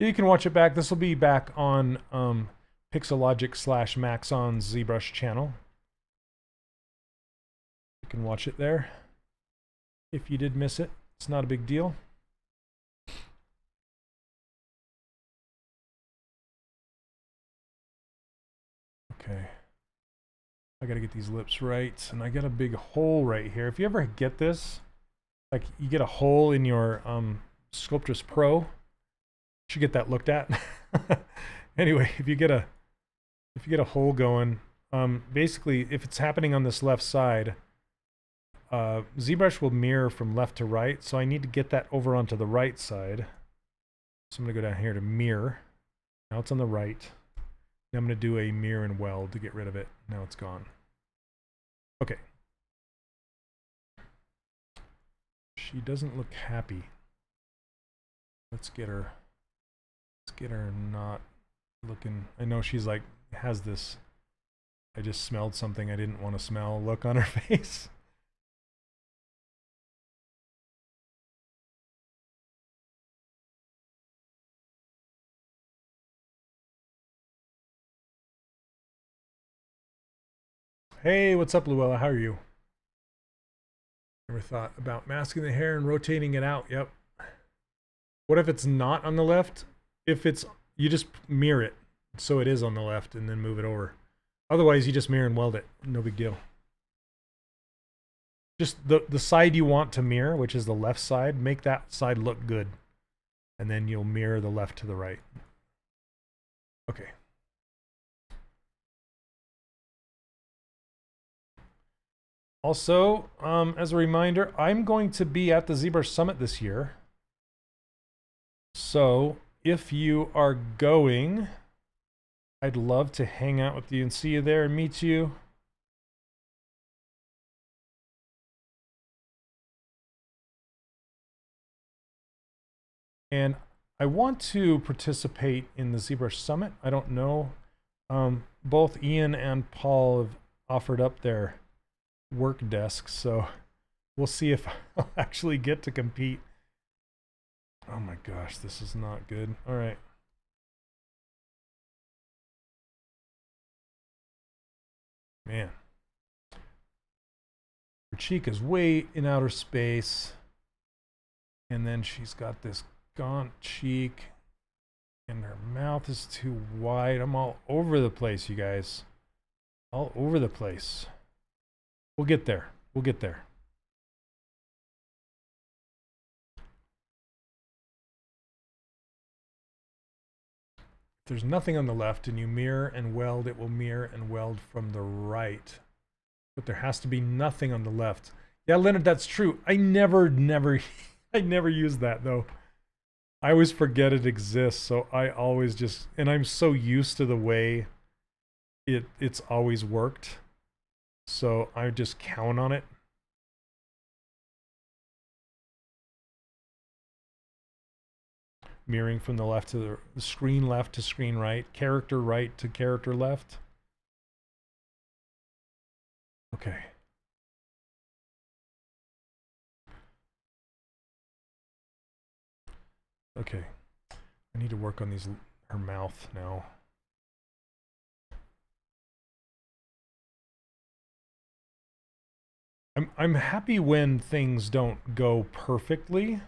You can watch it back. This will be back on Pixelogic / Maxon's ZBrush channel. You can watch it there. If you did miss it, it's not a big deal. Okay. I gotta get these lips right, and I got a big hole right here. If you ever get this, like you get a hole in your Sculptress Pro, you should get that looked at. Anyway, if you get a hole going, basically if it's happening on this left side, ZBrush will mirror from left to right, so I need to get that over onto the right side. So I'm gonna go down here to mirror. Now it's on the right. Now I'm gonna do a mirror and weld to get rid of it. Now it's gone. Okay. She doesn't look happy. Let's get her not looking. I know she's like has this, I just smelled something I didn't want to smell look on her face. Hey, what's up, Luella? How are you? Never thought about masking the hair and rotating it out. Yep. What if it's not on the left? If it's, you just mirror it so it is on the left and then move it over. Otherwise, you just mirror and weld it. No big deal. Just the side you want to mirror, which is the left side, make that side look good. And then you'll mirror the left to the right. Okay. Also, as a reminder, I'm going to be at the ZBrush Summit this year. So if you are going, I'd love to hang out with you and see you there and meet you. And I want to participate in the ZBrush Summit. I don't know. Both Ian and Paul have offered up their work desks, so we'll see if I'll actually get to compete. Oh my gosh, this is not good. All right. Man. Her cheek is way in outer space. And then she's got this gaunt cheek. And her mouth is too wide. I'm all over the place, you guys. All over the place. We'll get there. We'll get there. If there's nothing on the left and you mirror and weld, it will mirror and weld from the right. But there has to be nothing on the left. Yeah, Leonard, that's true. I never use that though. I always forget it exists, so I always just, and I'm so used to the way it's always worked. So I just count on it. Mirroring from the left to the screen left to screen right, character right to character left. Okay. Okay. I need to work on her mouth now. I'm happy when things don't go perfectly.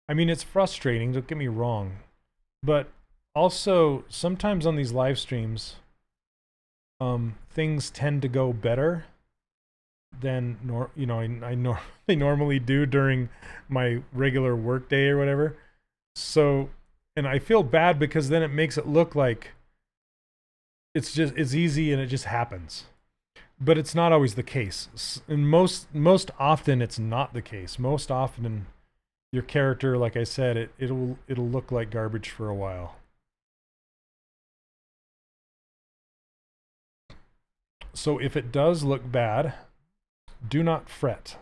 I mean, it's frustrating, don't get me wrong. But also, sometimes on these live streams, things tend to go better than they normally do during my regular work day or whatever. So, and I feel bad because then it makes it look like it's easy and it just happens. But it's not always the case. And most often it's not the case. Most often your character, like I said, it'll look like garbage for a while. So if it does look bad, do not fret.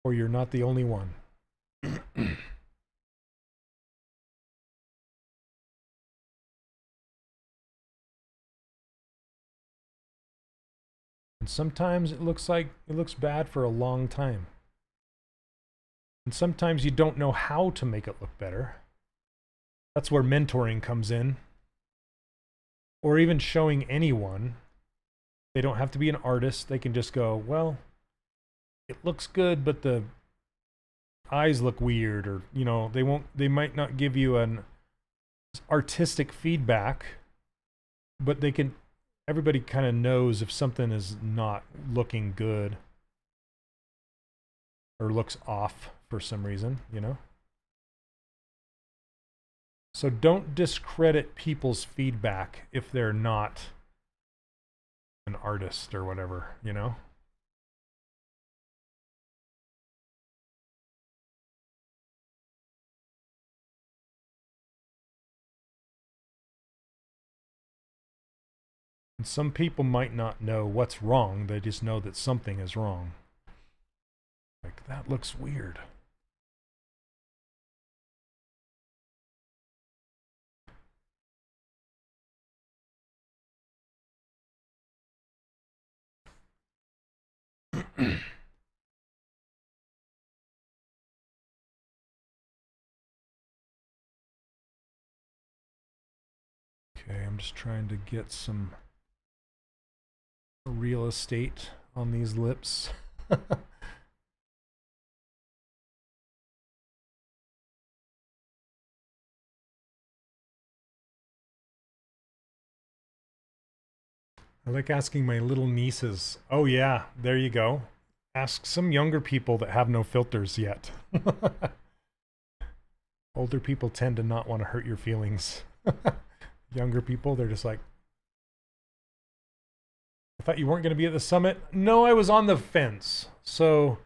Or you're not the only one. And sometimes it looks bad for a long time. And sometimes you don't know how to make it look better. That's where mentoring comes in. Or even showing anyone. They don't have to be an artist. They can just go, well, it looks good, but the eyes look weird, or they might not give you an artistic feedback, but everybody kind of knows if something is not looking good or looks off for some reason, So don't discredit people's feedback if they're not an artist or whatever, And some people might not know what's wrong, they just know that something is wrong. Like, that looks weird. Okay, I'm just trying to get some real estate on these lips. I like asking my little nieces. Oh yeah, there you go. Ask some younger people that have no filters yet. Older people tend to not want to hurt your feelings. Younger people, they're just like, I thought you weren't going to be at the summit. No, I was on the fence. So,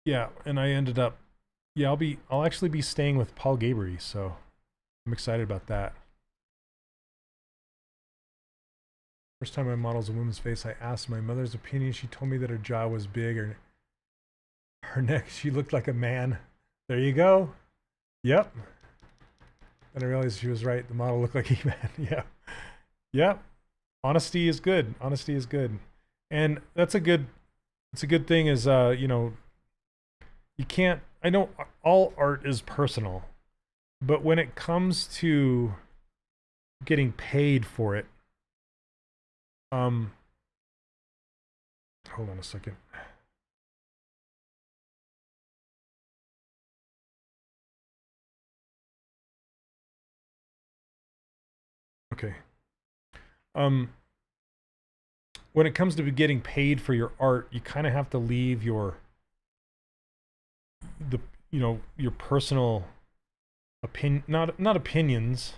yeah, and I ended up, yeah, I'll actually be staying with Paul Gaboury, so I'm excited about that. First time I modeled a woman's face, I asked my mother's opinion. She told me that her jaw was big, or her neck, she looked like a man. There you go. Yep. And I realized she was right. The model looked like He-Man. Yeah. Yep. Honesty is good. Honesty is good. And it's a good thing is, you know, you can't, I know all art is personal, but when it comes to getting paid for it, hold on a second. Okay. When it comes to getting paid for your art, you kind of have to leave your personal opinion, not opinions,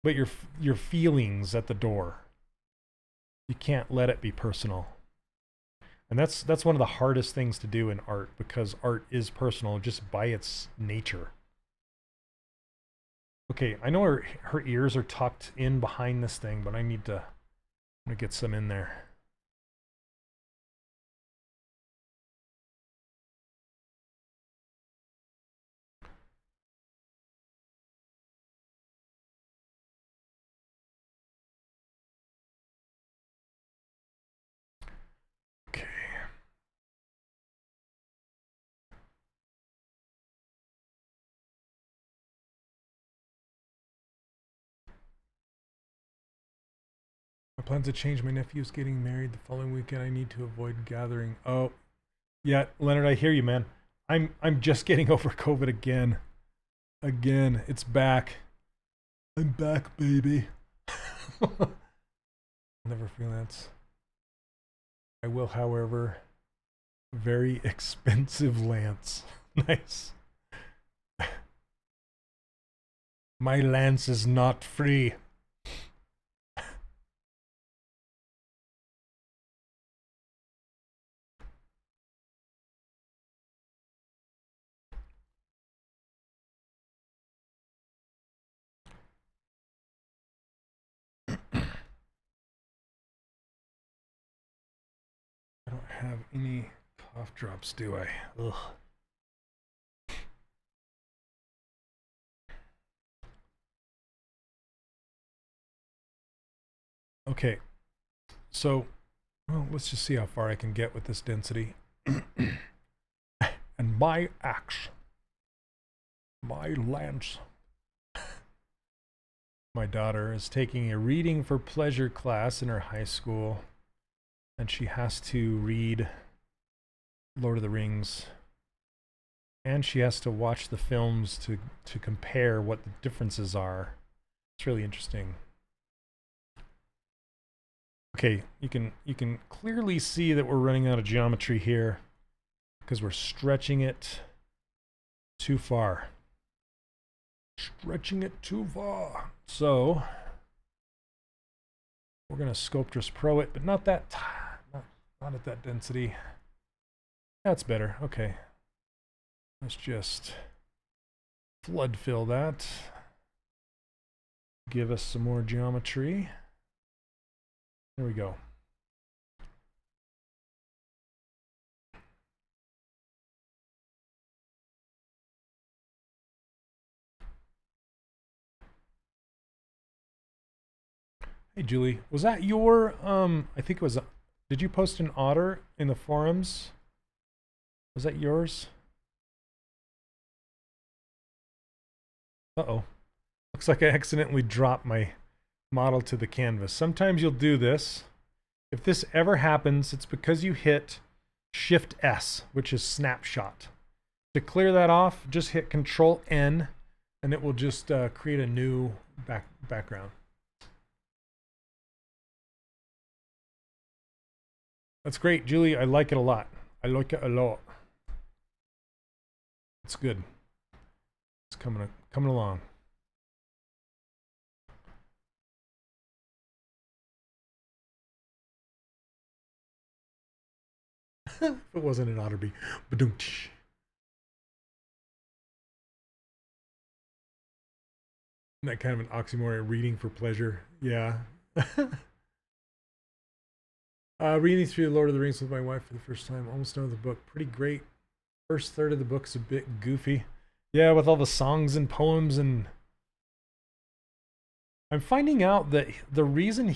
but your feelings at the door. You can't let it be personal. And that's one of the hardest things to do in art, because art is personal just by its nature. Okay, I know her ears are tucked in behind this thing, but I'm gonna get some in there. Okay. I plan to change. My nephew's getting married the following weekend. I need to avoid gathering. Oh, yeah, Leonard, I hear you, man. I'm just getting over COVID again. Again, it's back. I'm back, baby. Never freelance. I will, however, very expensive lance. Nice. My lance is not free. I don't have any cough drops, do I? Ugh. Okay, so, well, let's just see how far I can get with this density. And my axe, my lance. My daughter is taking a reading for pleasure class in her high school, and she has to read Lord of the Rings, and she has to watch the films to compare what the differences are. It's really interesting. Okay, you can clearly see that we're running out of geometry here because we're stretching it too far. Stretching it too far. So we're gonna Sculptress Pro it, but not at that density. That's better. Okay. Let's just flood fill that. Give us some more geometry. There we go. Hey Julie, was that your I think it was Did you post an otter in the forums? Was that yours? Uh-oh. Looks like I accidentally dropped my model to the canvas. Sometimes you'll do this. If this ever happens, it's because you hit Shift S, which is snapshot. To clear that off, just hit Control N, and it will just create a new background. That's great, Julie. I like it a lot. I like it a lot. It's good. It's coming along. If it wasn't an Otterby. Ba-doom-tsh. That kind of an oxymoron, reading for pleasure. Yeah. Reading through Lord of the Rings with my wife for the first time. Almost done with the book. Pretty great. First third of the book's a bit goofy. Yeah, with all the songs and poems, and I'm finding out that the reason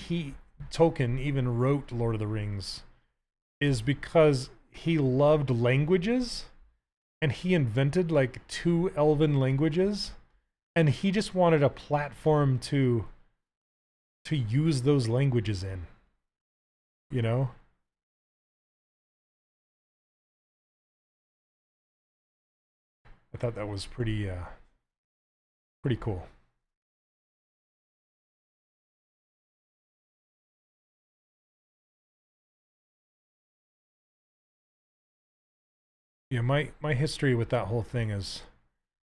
Tolkien even wrote Lord of the Rings is because he loved languages, and he invented like 2 elven languages, and he just wanted a platform to use those languages in, you know? I thought that was pretty cool. Yeah, my history with that whole thing is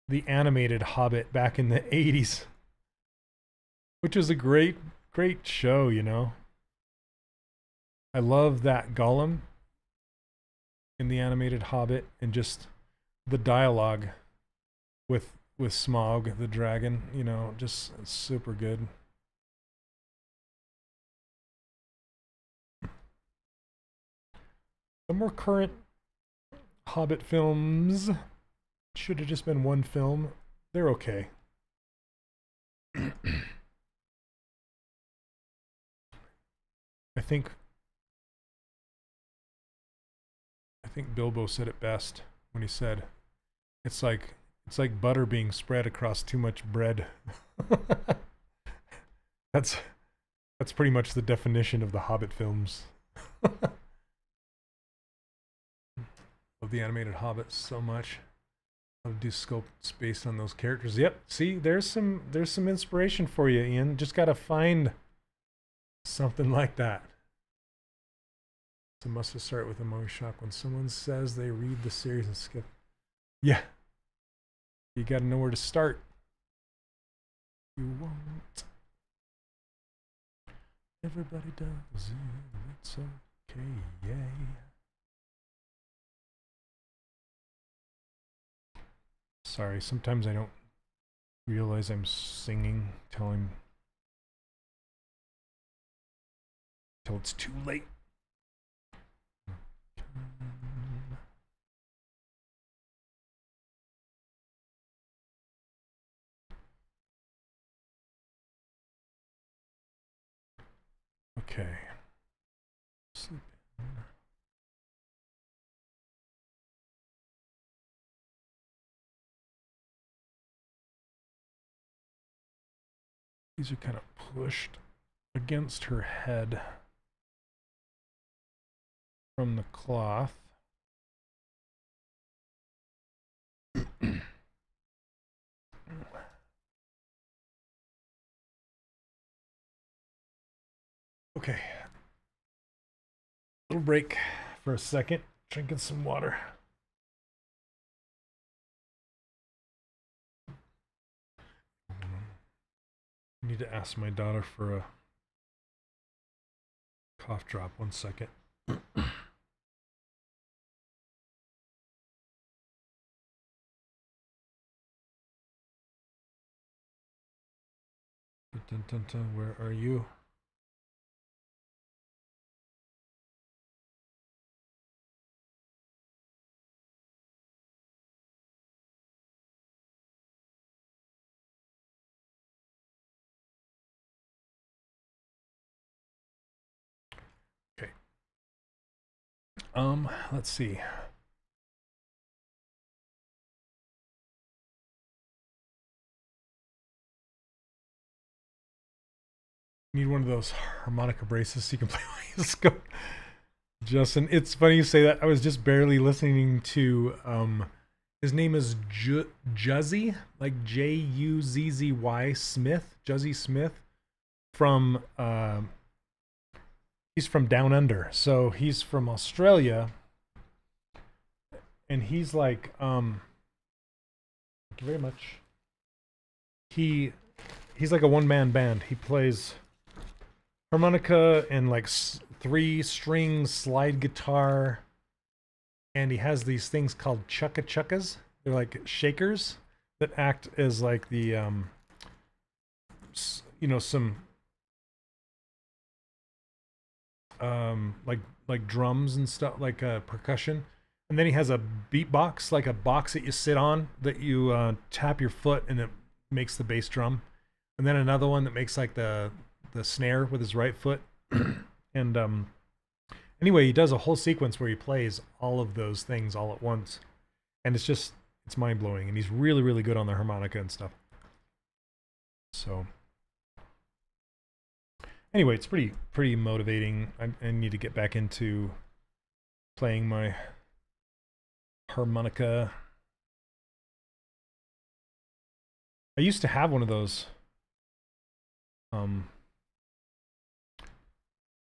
the animated Hobbit back in the 80s, which was a great show, you know. I love that Gollum in the animated Hobbit, and just the dialogue with Smaug the dragon, you know, just super good. The more current Hobbit films should have just been one film. They're okay. I think Bilbo said it best when he said, it's like butter being spread across too much bread. That's pretty much the definition of the Hobbit films. Love the animated Hobbits so much. Love to do sculpts based on those characters. Yep. See, there's some inspiration for you, Ian. Just gotta find something like that. So must have started with a movie shock when someone says they read the series and skip. Yeah. You gotta know where to start. You won't. Everybody does it. It's okay. Yay. Sorry, sometimes I don't realize I'm singing till it's too late. Okay. Sleep in. These are kind of pushed against her head from the cloth. Okay. Little break for a second. Drinking some water. I need to ask my daughter for a cough drop. 1 second. Dun, dun, dun, where are you? Okay. Let's see. Need one of those harmonica braces so you can play while you scope. Justin, it's funny you say that. I was just barely listening to his name is Juzzy, like Juzzzy Smith, Juzzy Smith from he's from down under. So he's from Australia, and he's like thank you very much. He's like a one-man band. He plays harmonica and like 3-string slide guitar, and he has these things called chukkas. They're like shakers that act as like the some like drums and stuff, like percussion. And then he has a beatbox, like a box that you sit on that you tap your foot and it makes the bass drum. And then another one that makes like the snare with his right foot. And anyway, he does a whole sequence where he plays all of those things all at once, and it's mind-blowing, and he's really, really good on the harmonica and stuff. So anyway, it's pretty motivating. I need to get back into playing my harmonica. I used to have one of those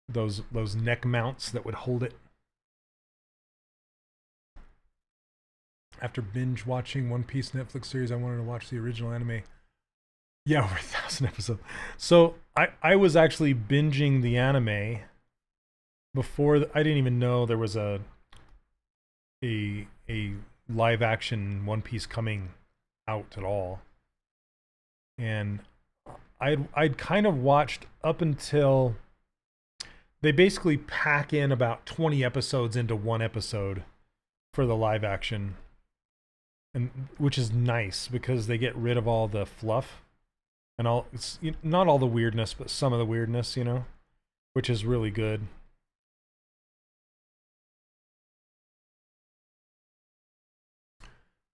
those neck mounts that would hold it. After binge watching One Piece Netflix series, I wanted to watch the original anime. Yeah, over 1,000 episodes. So I was actually binging the anime before I didn't even know there was a live action One Piece coming out at all. And I'd kind of watched up until they basically pack in about 20 episodes into one episode for the live action, and which is nice because they get rid of all the fluff and not all the weirdness, but some of the weirdness, which is really good.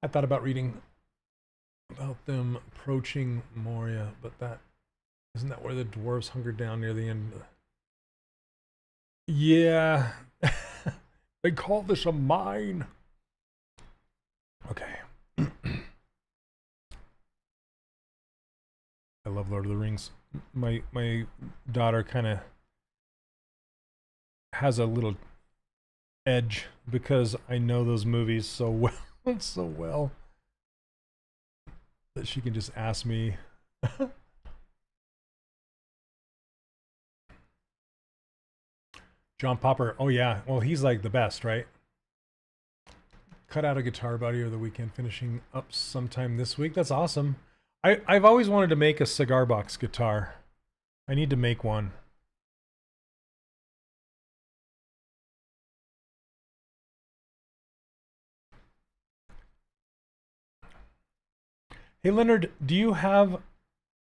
I thought about reading about them approaching Moria, but isn't that where the dwarves hungered down near the end? Yeah. They call this a mine. Okay. I love Lord of the Rings. My daughter kind of has a little edge because I know those movies so well that she can just ask me. John Popper. Oh yeah. Well, he's like the best, right? Cut out a guitar body over the weekend, finishing up sometime this week. That's awesome. I've always wanted to make a cigar box guitar. I need to make one. Hey Leonard, do you have,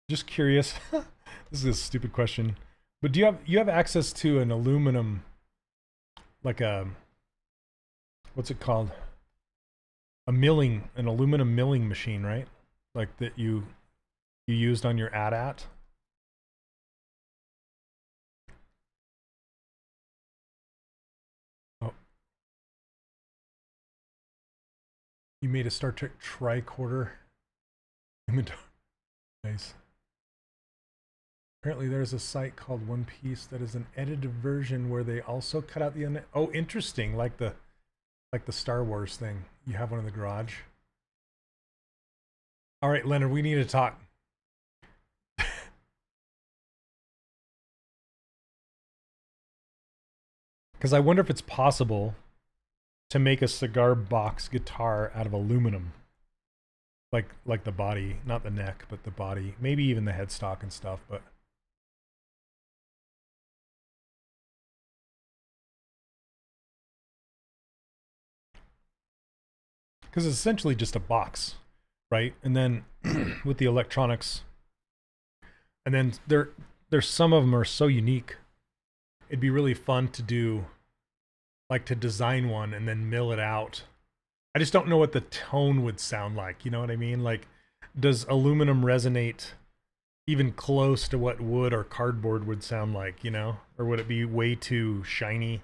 just curious, this is a stupid question, but do you have access to an aluminum, like what's it called? An aluminum milling machine, right? Like that you used on your AT-AT? Oh. You made a Star Trek tricorder. Nice. Apparently there's a site called One Piece that is an edited version where they also cut out the oh, interesting, like the Star Wars thing. You have one in the garage. All right, Leonard, we need to talk. Because I wonder if it's possible to make a cigar box guitar out of aluminum. Like the body, not the neck, but the body. Maybe even the headstock and stuff, but because it's essentially just a box, right? And then with the electronics, and then there's some of them are so unique. It'd be really fun to do like to design one and then mill it out. I just don't know what the tone would sound like. You know what I mean? Like, does aluminum resonate even close to what wood or cardboard would sound like, you know? Or would it be way too shiny?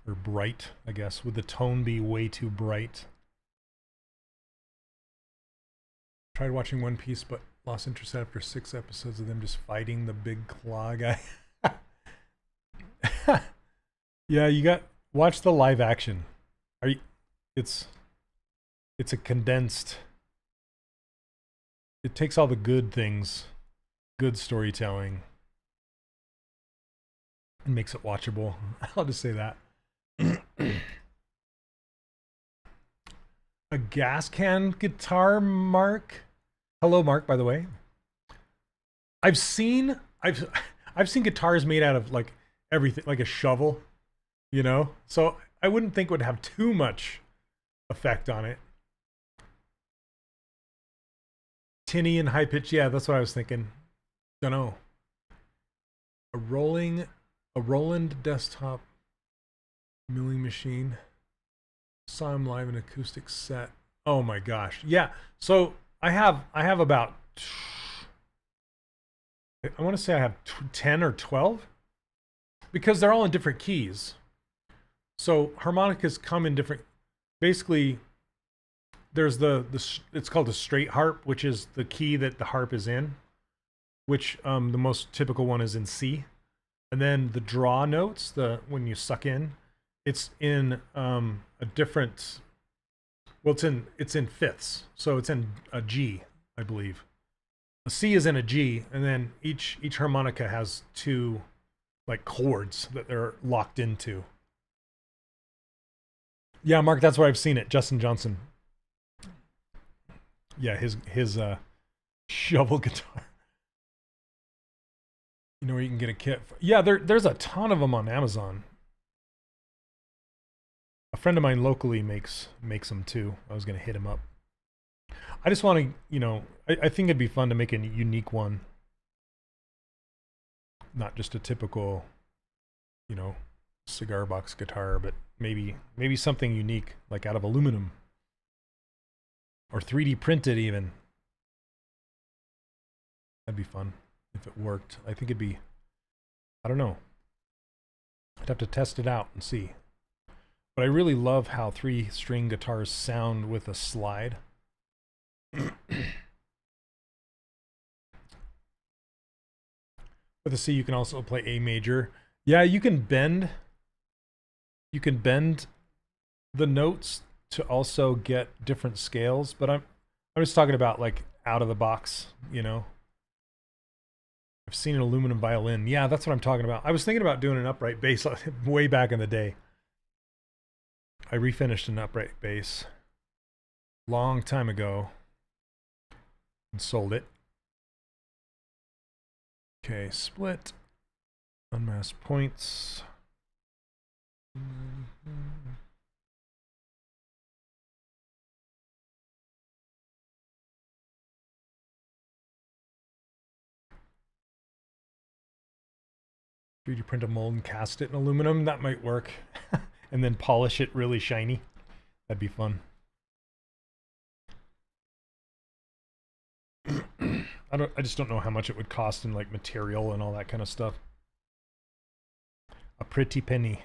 Or bright, I guess. Would the tone be way too bright? Tried watching One Piece, but lost interest after 6 episodes of them just fighting the big claw guy. Yeah, you got watch the live action. Are you? It's a condensed. It takes all the good things, good storytelling, and makes it watchable. I'll just say that. A gas can guitar, Mark. Hello, Mark. By the way, I've seen guitars made out of like everything, like a shovel, you know. So I wouldn't think it would have too much effect on it. Tinny and high pitch, yeah, that's what I was thinking. Don't know. A Roland desktop milling machine. Saw him live in acoustic set. Oh my gosh. Yeah. So I have about, I want to say I have 10 or 12 because they're all in different keys. So harmonicas come in different, basically there's it's called a straight harp, which is the key that the harp is in, which the most typical one is in C. And then the draw notes, when you suck in, it's in a different, well, it's in fifths, so it's in a G, I believe. A C is in a G, and then each harmonica has 2 like chords that they're locked into. Yeah, Mark, that's where I've seen it. Justin Johnson. Yeah, his shovel guitar. You know where you can get a kit. Yeah, there's a ton of them on Amazon. A friend of mine locally makes them too. I was gonna hit him up. I just want to, you know, I think it'd be fun to make a unique one, not just a typical, you know, cigar box guitar, but maybe something unique, like out of aluminum or 3D printed even. That'd be fun if it worked. I think it'd be, I don't know. I'd have to test it out and see. But I really love how 3-string guitars sound with a slide. With a C, you can also play A major. Yeah, you can bend the notes to also get different scales, but I'm just talking about like out of the box, you know. I've seen an aluminum violin. Yeah, that's what I'm talking about. I was thinking about doing an upright bass way back in the day. I refinished an upright bass long time ago and sold it. Okay, split, unmasked points. 3D print a mold and cast it in aluminum. That might work. And then polish it really shiny. That'd be fun. I just don't know how much it would cost in like material and all that kind of stuff. A pretty penny.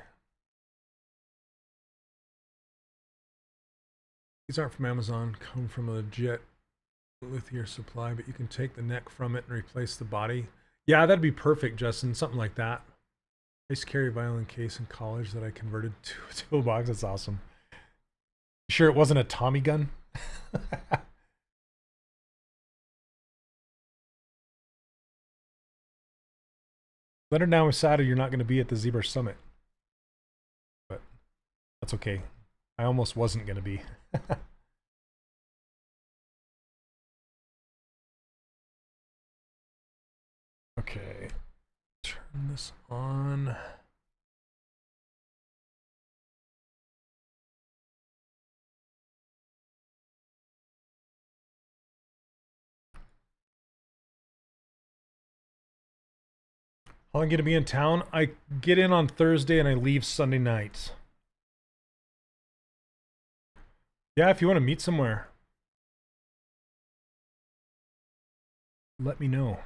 These aren't from Amazon, come from a legit lithium supply, but you can take the neck from it and replace the body. Yeah, that'd be perfect, Justin. Something like that. I used to carry a violin case in college that I converted to a toolbox. That's awesome. Sure it wasn't a Tommy gun? Let her know I'm sad you're not going to be at the ZBrush Summit. But that's okay. I almost wasn't going to be. Okay. Turn this on. How long gonna be in town? I get in on Thursday and I leave Sunday night. Yeah, if you want to meet somewhere, let me know.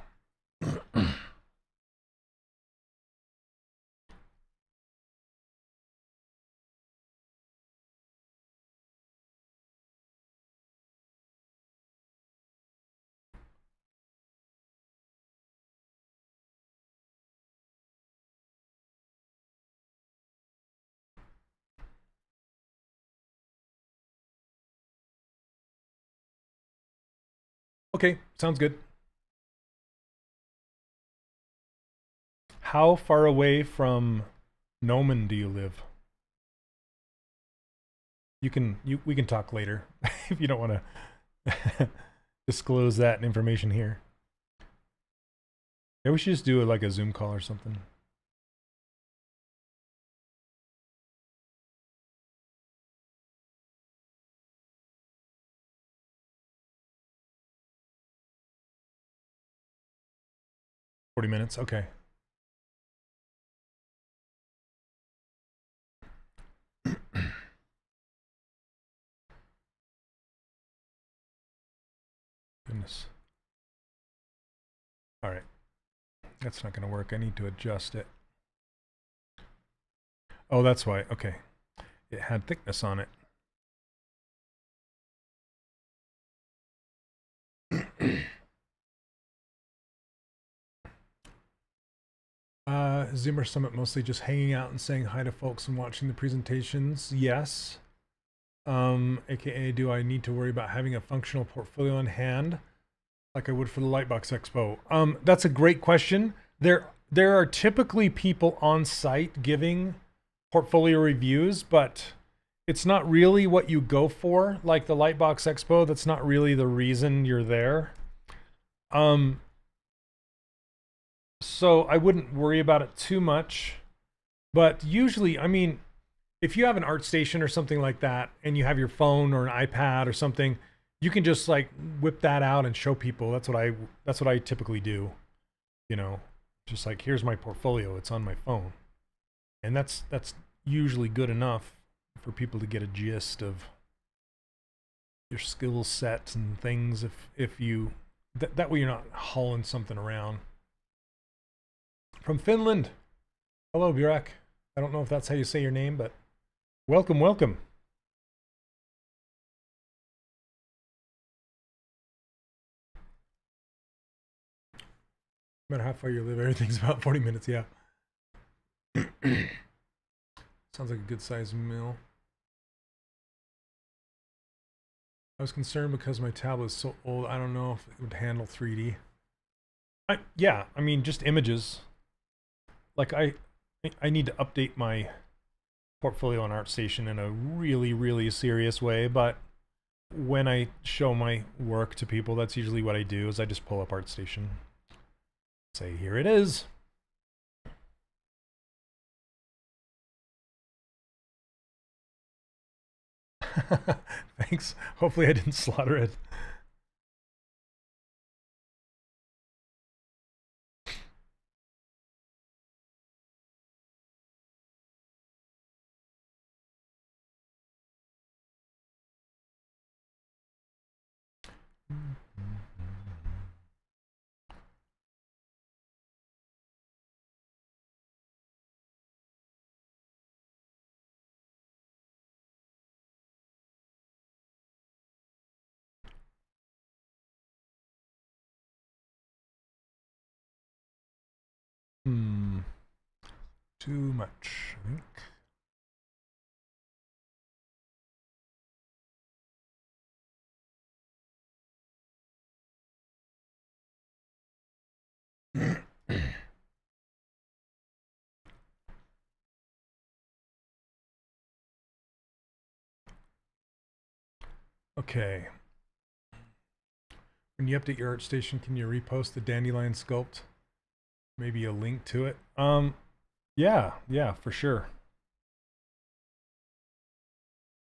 Okay, sounds good. How far away from Noman do you live? We can talk later if you don't want to disclose that information here. Yeah, we should just do it like a Zoom call or something. $40, okay. Goodness. All right. That's not going to work. I need to adjust it. Oh, that's why. Okay. It had thickness on it. ZBrush Summit mostly just hanging out and saying hi to folks and watching the presentations. Yes. AKA, do I need to worry about having a functional portfolio in hand like I would for the Lightbox Expo? That's a great question. There are typically people on site giving portfolio reviews, but it's not really what you go for. Like the Lightbox Expo, that's not really the reason you're there. So I wouldn't worry about it too much. But usually, I mean, if you have an art station or something like that and you have your phone or an iPad or something, you can just like whip that out and show people. That's what I typically do. You know, just like, here's my portfolio, it's on my phone. And that's usually good enough for people to get a gist of your skill sets and things if you that way you're not hauling something around. From Finland. Hello, Burak. I don't know if that's how you say your name, but welcome, welcome. No matter how far you live, everything's about 40 minutes, yeah. Sounds like a good sized mill. I was concerned because my tablet is so old, I don't know if it would handle 3D. Yeah, I mean, just images. Like I need to update my portfolio on ArtStation in a really, really serious way, but when I show my work to people, that's usually what I do, is I just pull up ArtStation. Say, here it is. Thanks. Hopefully I didn't slaughter it. Too much, I think. Okay. When you update your ArtStation, can you repost the dandelion sculpt? Maybe a link to it? Yeah, for sure.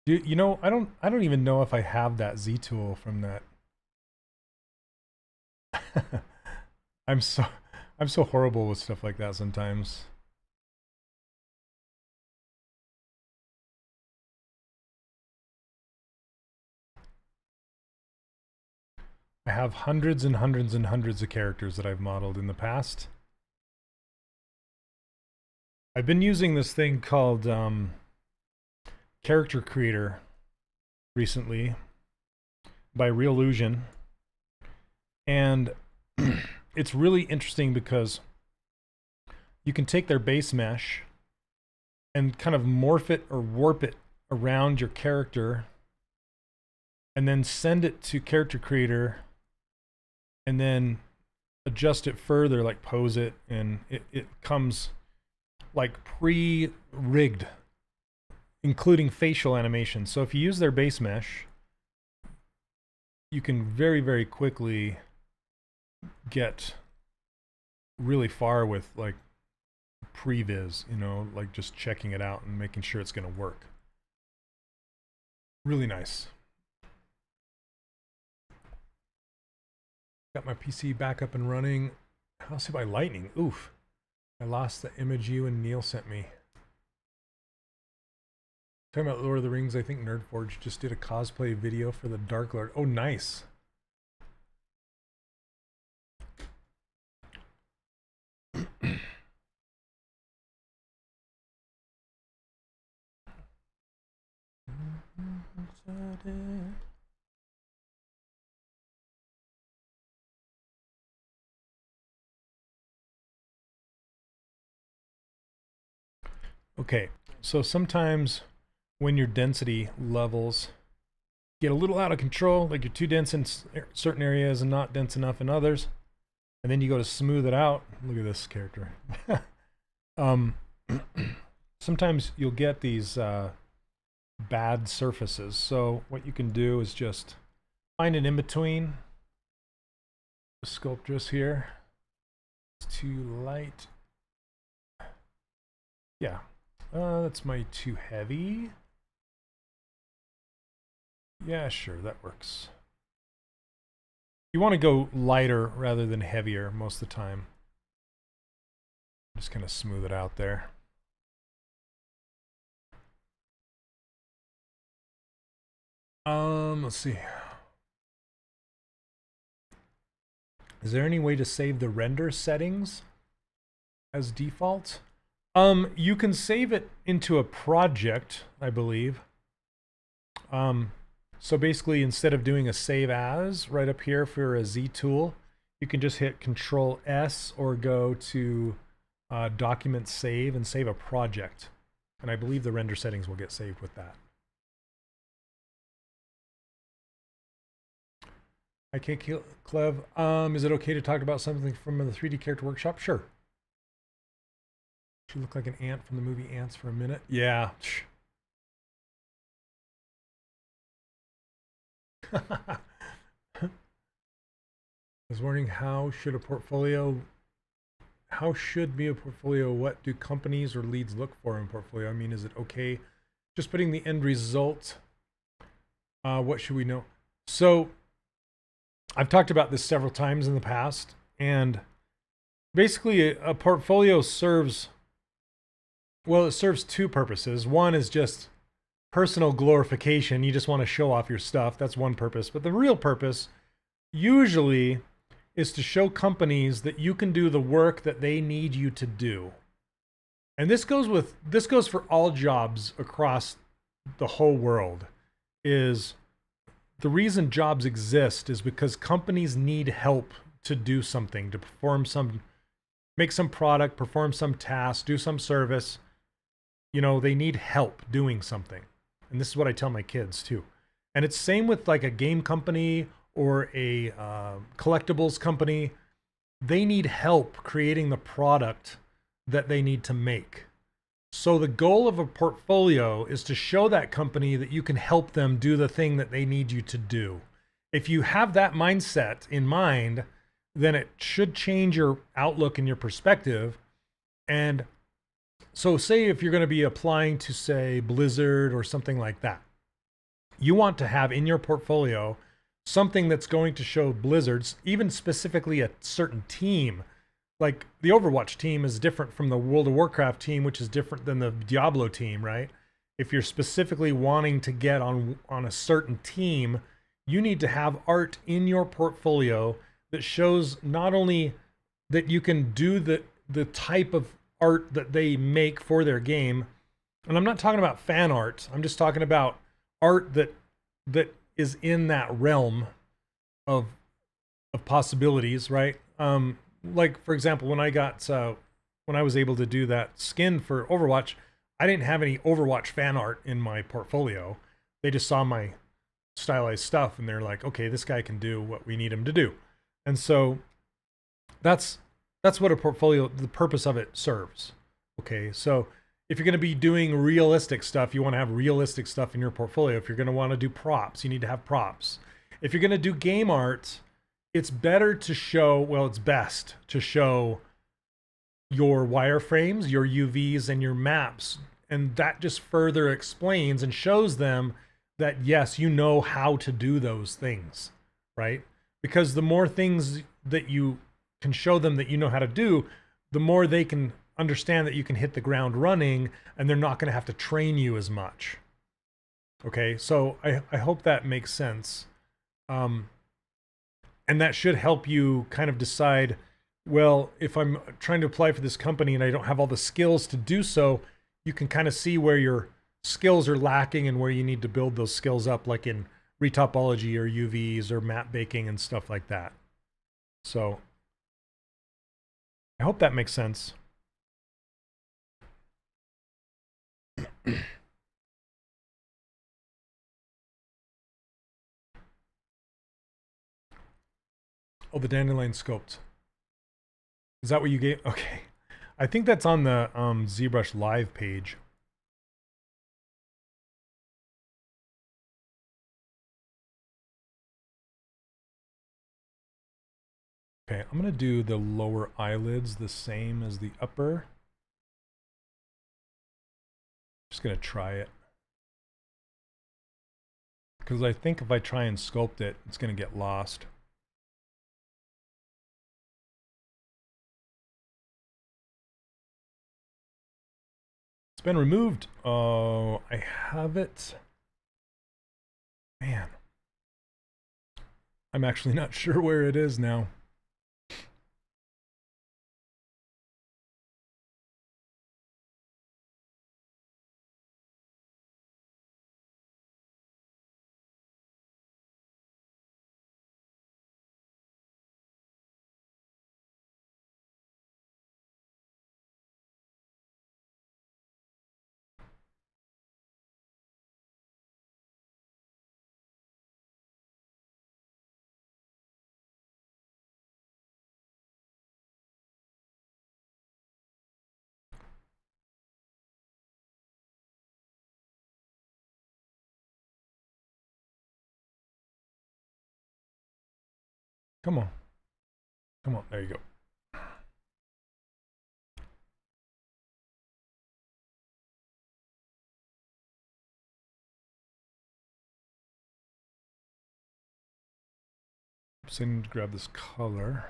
You know, I don't even know if I have that Z tool from that. I'm I'm so horrible with stuff like that sometimes. I have hundreds and hundreds and hundreds of characters that I've modeled in the past. I've been using this thing called Character Creator recently by Reallusion, and it's really interesting because you can take their base mesh and kind of morph it or warp it around your character and then send it to Character Creator and then adjust it further, like pose it, and it comes like pre-rigged, including facial animation. So if you use their base mesh, you can very, very quickly get really far with like previs, you know, like just checking it out and making sure it's going to work. Really nice. Got my PC back up and running. How's it by lightning? Oof. I lost the image you and Neil sent me. Talking about Lord of the Rings, I think Nerdforge just did a cosplay video for the Dark Lord. Oh, nice. Okay, so sometimes when your density levels get a little out of control, like you're too dense in certain areas and not dense enough in others, and then you go to smooth it out. Look at this character. Sometimes you'll get these bad surfaces. So what you can do is just find an in-between. The Sculptress here. It's too light. Yeah. That's my too heavy. Yeah, sure, that works. You want to go lighter rather than heavier most of the time. Just kind of smooth it out there. Let's see. Is there any way to save the render settings as default? You can save it into a project, I believe. So basically, instead of doing a save as right up here for a Z tool, you can just hit Control S or go to Document Save and save a project. And I believe the render settings will get saved with that. Okay, Clev, is it okay to talk about something from the 3D Character Workshop? Sure. She looked like an ant from the movie Ants for a minute. Yeah. I was wondering how should be a portfolio, what do companies or leads look for in portfolio? I mean, is it okay just putting the end result? What should we know? So I've talked about this several times in the past, and basically a portfolio serves, well, it serves two purposes. One is just personal glorification. You just want to show off your stuff. That's one purpose. But the real purpose usually is to show companies that you can do the work that they need you to do. And this goes for all jobs across the whole world. Is the reason jobs exist is because companies need help to do something, to perform some, make some product, perform some task, do some service. You know, they need help doing something. And this is what I tell my kids too. And it's same with like a game company or a collectibles company. They need help creating the product that they need to make. So the goal of a portfolio is to show that company that you can help them do the thing that they need you to do. If you have that mindset in mind, then it should change your outlook and your perspective. And so say if you're going to be applying to, say, Blizzard or something like that, you want to have in your portfolio something that's going to show Blizzard's, even specifically a certain team, like the Overwatch team is different from the World of Warcraft team, which is different than the Diablo team, right? If you're specifically wanting to get on a certain team, you need to have art in your portfolio that shows not only that you can do the type of art that they make for their game, and I'm not talking about fan art. I'm just talking about art that is in that realm of possibilities, right? Like for example, when I was able to do that skin for Overwatch, I didn't have any Overwatch fan art in my portfolio. They just saw my stylized stuff and they're like, okay, this guy can do what we need him to do. And so that's what a portfolio, the purpose of it serves. Okay, so if you're going to be doing realistic stuff, you want to have realistic stuff in your portfolio. If you're going to want to do props, you need to have props. If you're going to do game art, it's better to show, well, it's best to show your wireframes, your UVs, and your maps. And that just further explains and shows them that, yes, you know how to do those things, right? Because the more things that you can show them that you know how to do, the more they can understand that you can hit the ground running and they're not going to have to train you as much. Okay, so I hope that makes sense. And that should help you kind of decide, well, if I'm trying to apply for this company and I don't have all the skills to do so, you can kind of see where your skills are lacking and where you need to build those skills up, like in retopology or UVs or map baking and stuff like that. So I hope that makes sense. Oh, the dandelion sculpt. Is that what you gave? Okay. I think that's on the ZBrush live page. Okay, I'm going to do the lower eyelids the same as the upper. Just going to try it. Because I think if I try and sculpt it, it's going to get lost. It's been removed. Oh, I have it. Man. I'm actually not sure where it is now. Come on. Come on. There you go. So I need to grab this color.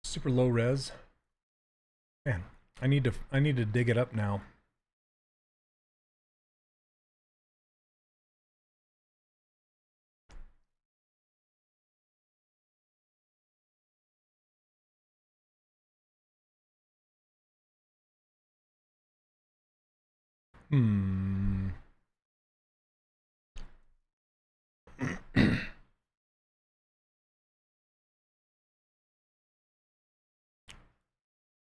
Super low res. Man, I need to dig it up now.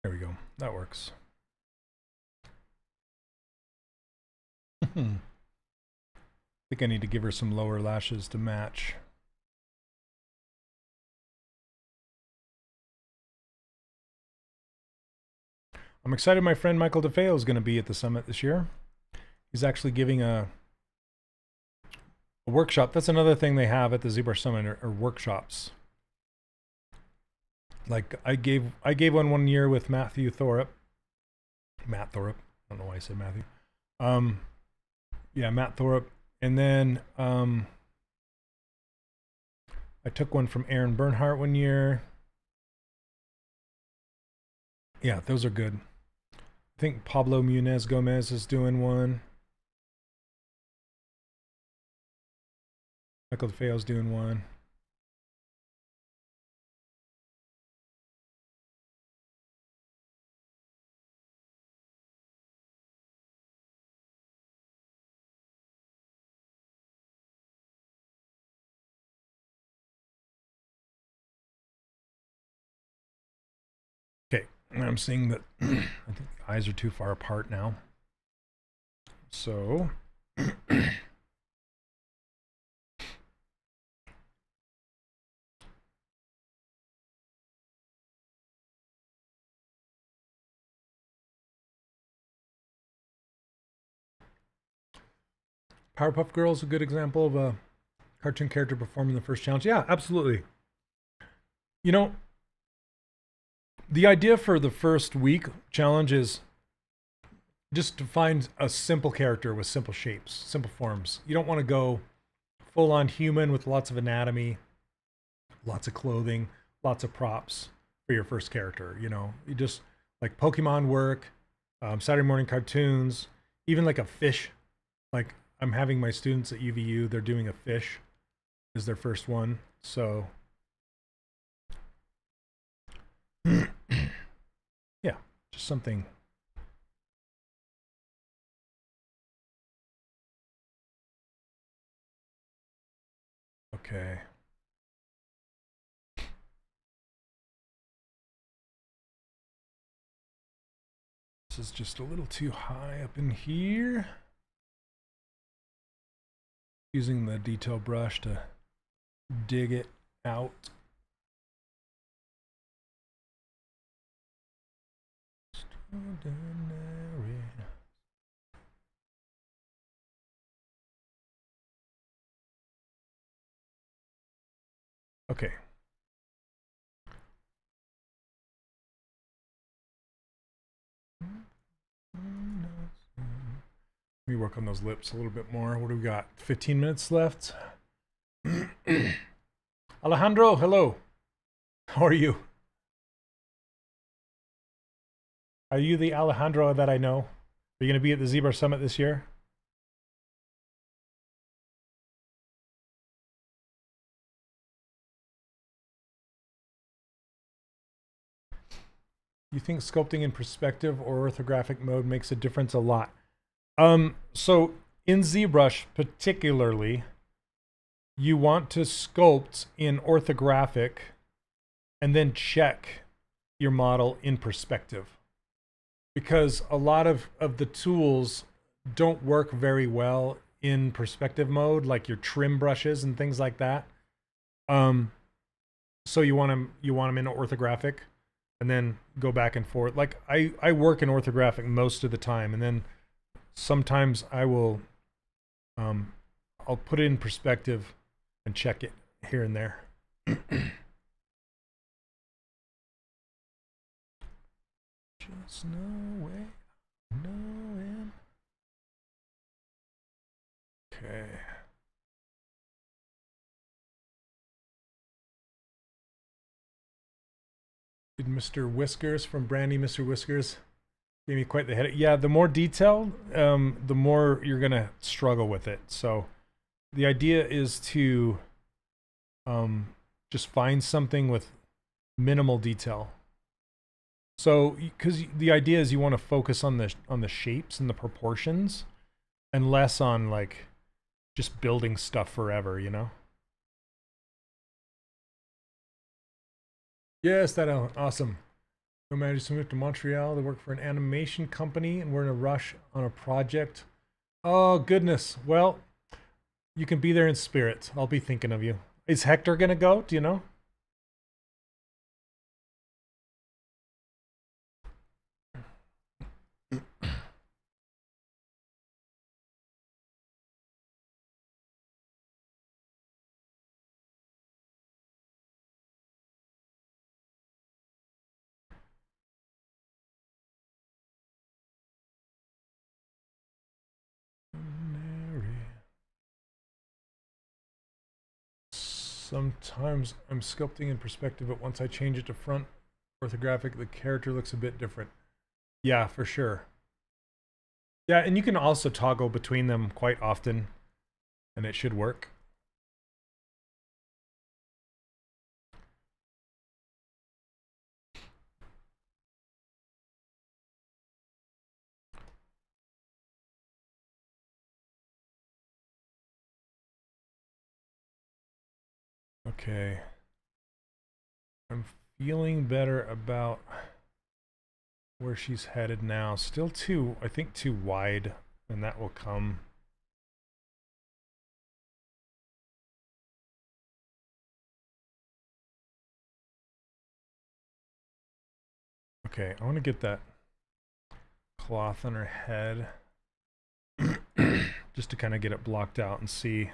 There we go. That works. I think I need to give her some lower lashes to match. I'm excited my friend Michael DeFeo is going to be at the summit this year. He's actually giving a workshop. That's another thing they have at the ZBrush Summit are workshops. Like I gave one year with Matt Thorpe. I don't know why I said Matthew. Yeah, Matt Thorpe. And then I took one from Aaron Bernhardt one year. Yeah, those are good. I think Pablo Munez Gomez is doing one. Michael DeFeo's doing one. Okay, I'm seeing that I think the eyes are too far apart now. So Powerpuff Girls, a good example of a cartoon character performing the first challenge. Yeah, absolutely. You know, the idea for the first week challenge is just to find a simple character with simple shapes, simple forms. You don't want to go full on human with lots of anatomy, lots of clothing, lots of props for your first character. You know, you just like Pokemon work, Saturday morning cartoons, even like a fish. Like I'm having my students at UVU, they're doing a fish as their first one. So yeah, just something. Okay. This is just a little too high up in here. Using the detail brush to dig it out. Extraordinary. Okay. Let me work on those lips a little bit more. What do we got? 15 minutes left. Alejandro, hello. How are you? Are you the Alejandro that I know? Are you going to be at the ZBrush Summit this year? You think sculpting in perspective or orthographic mode makes a difference? A lot. So in ZBrush particularly, you want to sculpt in orthographic and then check your model in perspective. Because a lot of the tools don't work very well in perspective mode, like your trim brushes and things like that. So you want them in orthographic and then go back and forth. Like I work in orthographic most of the time, and then sometimes I will I'll put it in perspective and check it here and there. Just no way, knowing. Okay. Did Mr. Whiskers from Brandy, Mr. Whiskers, gave me quite the headache. Yeah, the more detailed, the more you're gonna struggle with it. So the idea is to just find something with minimal detail. So, because the idea is you want to focus on the shapes and the proportions, and less on like just building stuff forever, you know? Yes, that awesome. No man just moved to Montreal to work for an animation company, and we're in a rush on a project. Oh goodness. Well, you can be there in spirit. I'll be thinking of you. Is Hector gonna go? Do you know? Sometimes I'm sculpting in perspective, but once I change it to front orthographic, the character looks a bit different. Yeah, for sure. Yeah, and you can also toggle between them quite often, and it should work. Okay. I'm feeling better about where she's headed now. Still too, I think, too wide, and that will come. Okay, I want to get that cloth on her head just to kind of get it blocked out and see.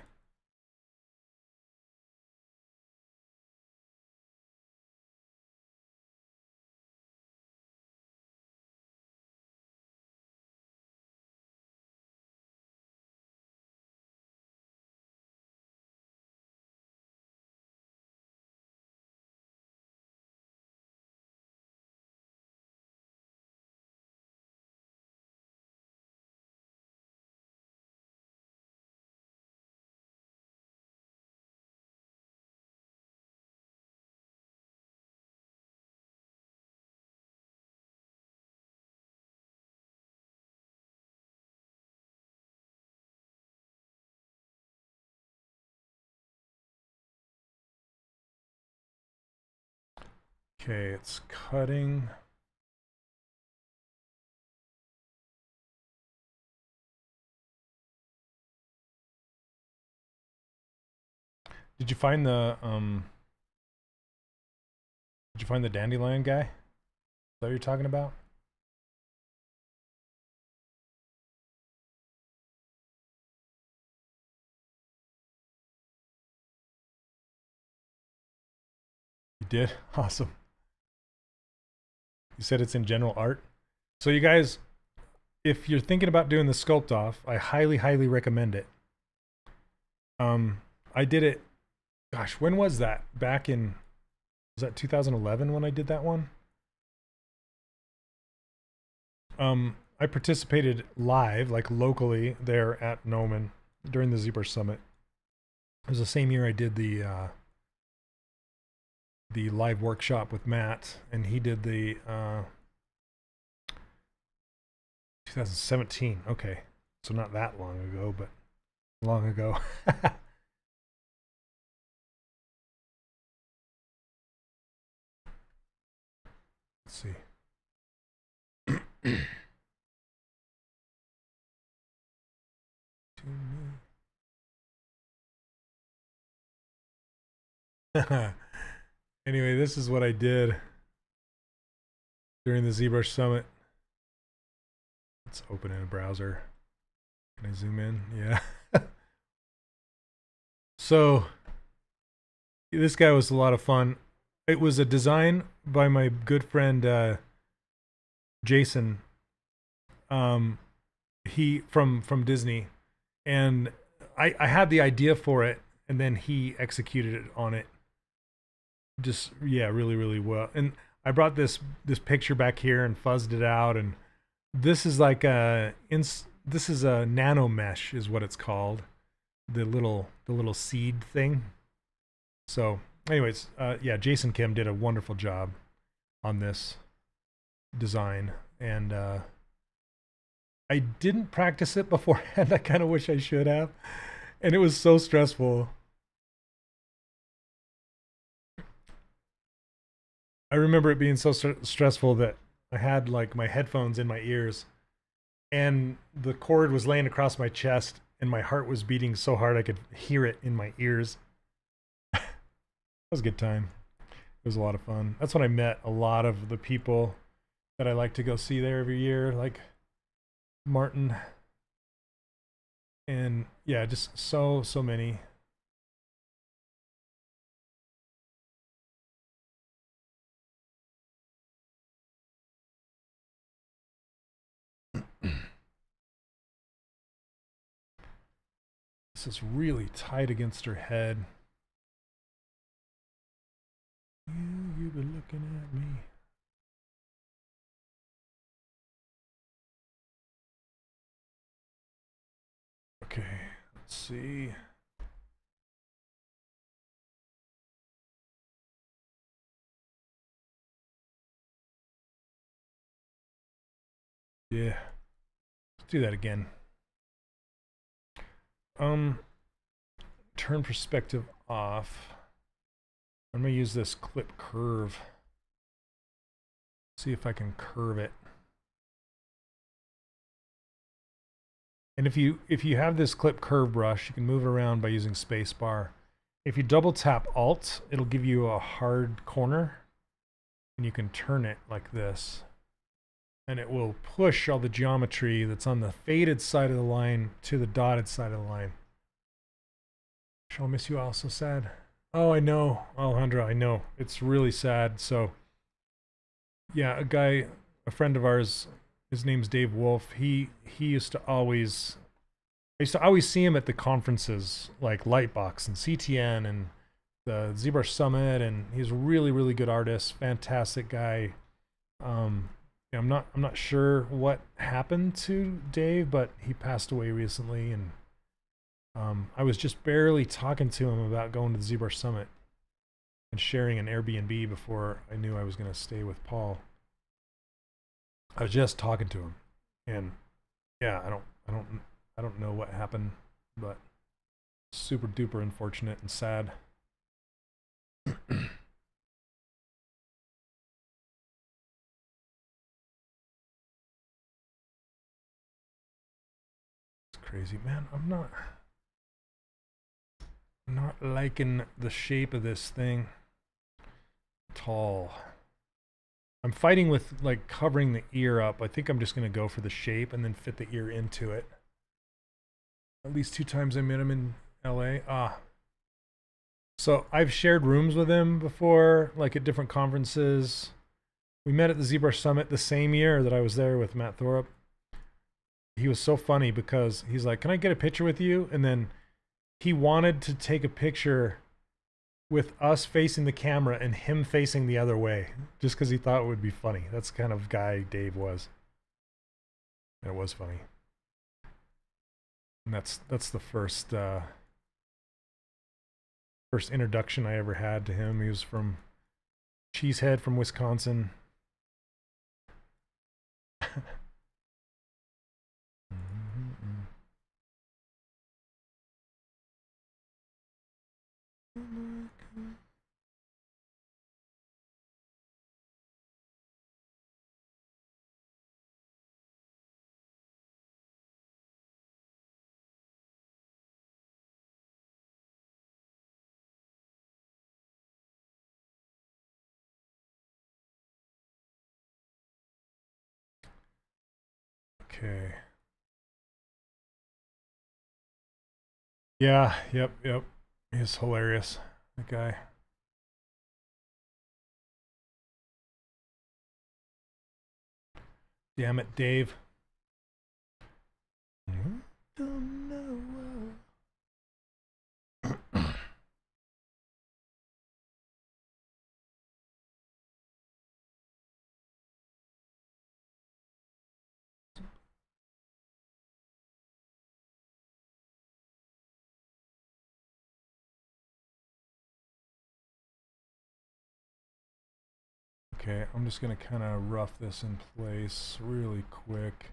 Okay, it's cutting. Did you find the dandelion guy? Is that what you're talking about? You did? Awesome. You said it's in general art. So you guys, if you're thinking about doing the sculpt off, I highly, highly recommend it. I did it, gosh, when was that? Back in, was that 2011 when I did that one? I participated live, like locally, there at Noman during the ZBrush Summit. It was the same year I did the live workshop with Matt, and he did the 2017. Okay, so not that long ago, but long ago. Let's see. Anyway, this is what I did during the ZBrush Summit. Let's open in a browser. Can I zoom in? Yeah. So this guy was a lot of fun. It was a design by my good friend Jason. He from Disney, and I had the idea for it, and then he executed it on it. Just yeah, really, really well. And I brought this picture back here and fuzzed it out, and this is like this is a nano mesh is what it's called, the little seed thing. So anyways, yeah, Jason Kim did a wonderful job on this design, and I didn't practice it beforehand. I kind of wish I should have, and it was so stressful. I remember it being so stressful that I had like my headphones in my ears, and the cord was laying across my chest, and my heart was beating so hard I could hear it in my ears. It was a good time. It was a lot of fun. That's when I met a lot of the people that I like to go see there every year, like Martin, and yeah, just so many. This is really tight against her head. You be looking at me. Okay, let's see. Yeah, let's do that again. Turn perspective off. I'm gonna use this clip curve. See if I can curve it. And if you have this clip curve brush, you can move it around by using spacebar. If you double tap Alt, it'll give you a hard corner, and you can turn it like this. And it will push all the geometry that's on the faded side of the line to the dotted side of the line. Shall miss you all, so sad. Oh, I know, Alejandra, I know. It's really sad. So, yeah, a friend of ours, his name's Dave Wolf. He used to always, I used to always see him at the conferences like Lightbox and CTN and the ZBrush Summit, and he's a really, really good artist, fantastic guy. I'm not sure what happened to Dave, but he passed away recently, and I was just barely talking to him about going to the ZBrush Summit and sharing an Airbnb before I knew I was going to stay with Paul. I was just talking to him, and yeah, I don't know what happened, but super duper unfortunate and sad. It's crazy, man. I'm not liking the shape of this thing at all. I'm fighting with like covering the ear up. I think I'm just going to go for the shape and then fit the ear into it. At least 2 times I met him in LA. So I've shared rooms with him before, like at different conferences. We met at the ZBrush Summit the same year that I was there with Matt Thorup. He was so funny because he's like, "Can I get a picture with you?" And then he wanted to take a picture with us facing the camera and him facing the other way, just because he thought it would be funny. That's the kind of guy Dave was. And it was funny. And that's the first introduction I ever had to him. He was from Cheesehead from Wisconsin. Okay. Yeah, yep. He's hilarious, that guy. Damn it, Dave. Don't know. Okay, I'm just going to kind of rough this in place really quick.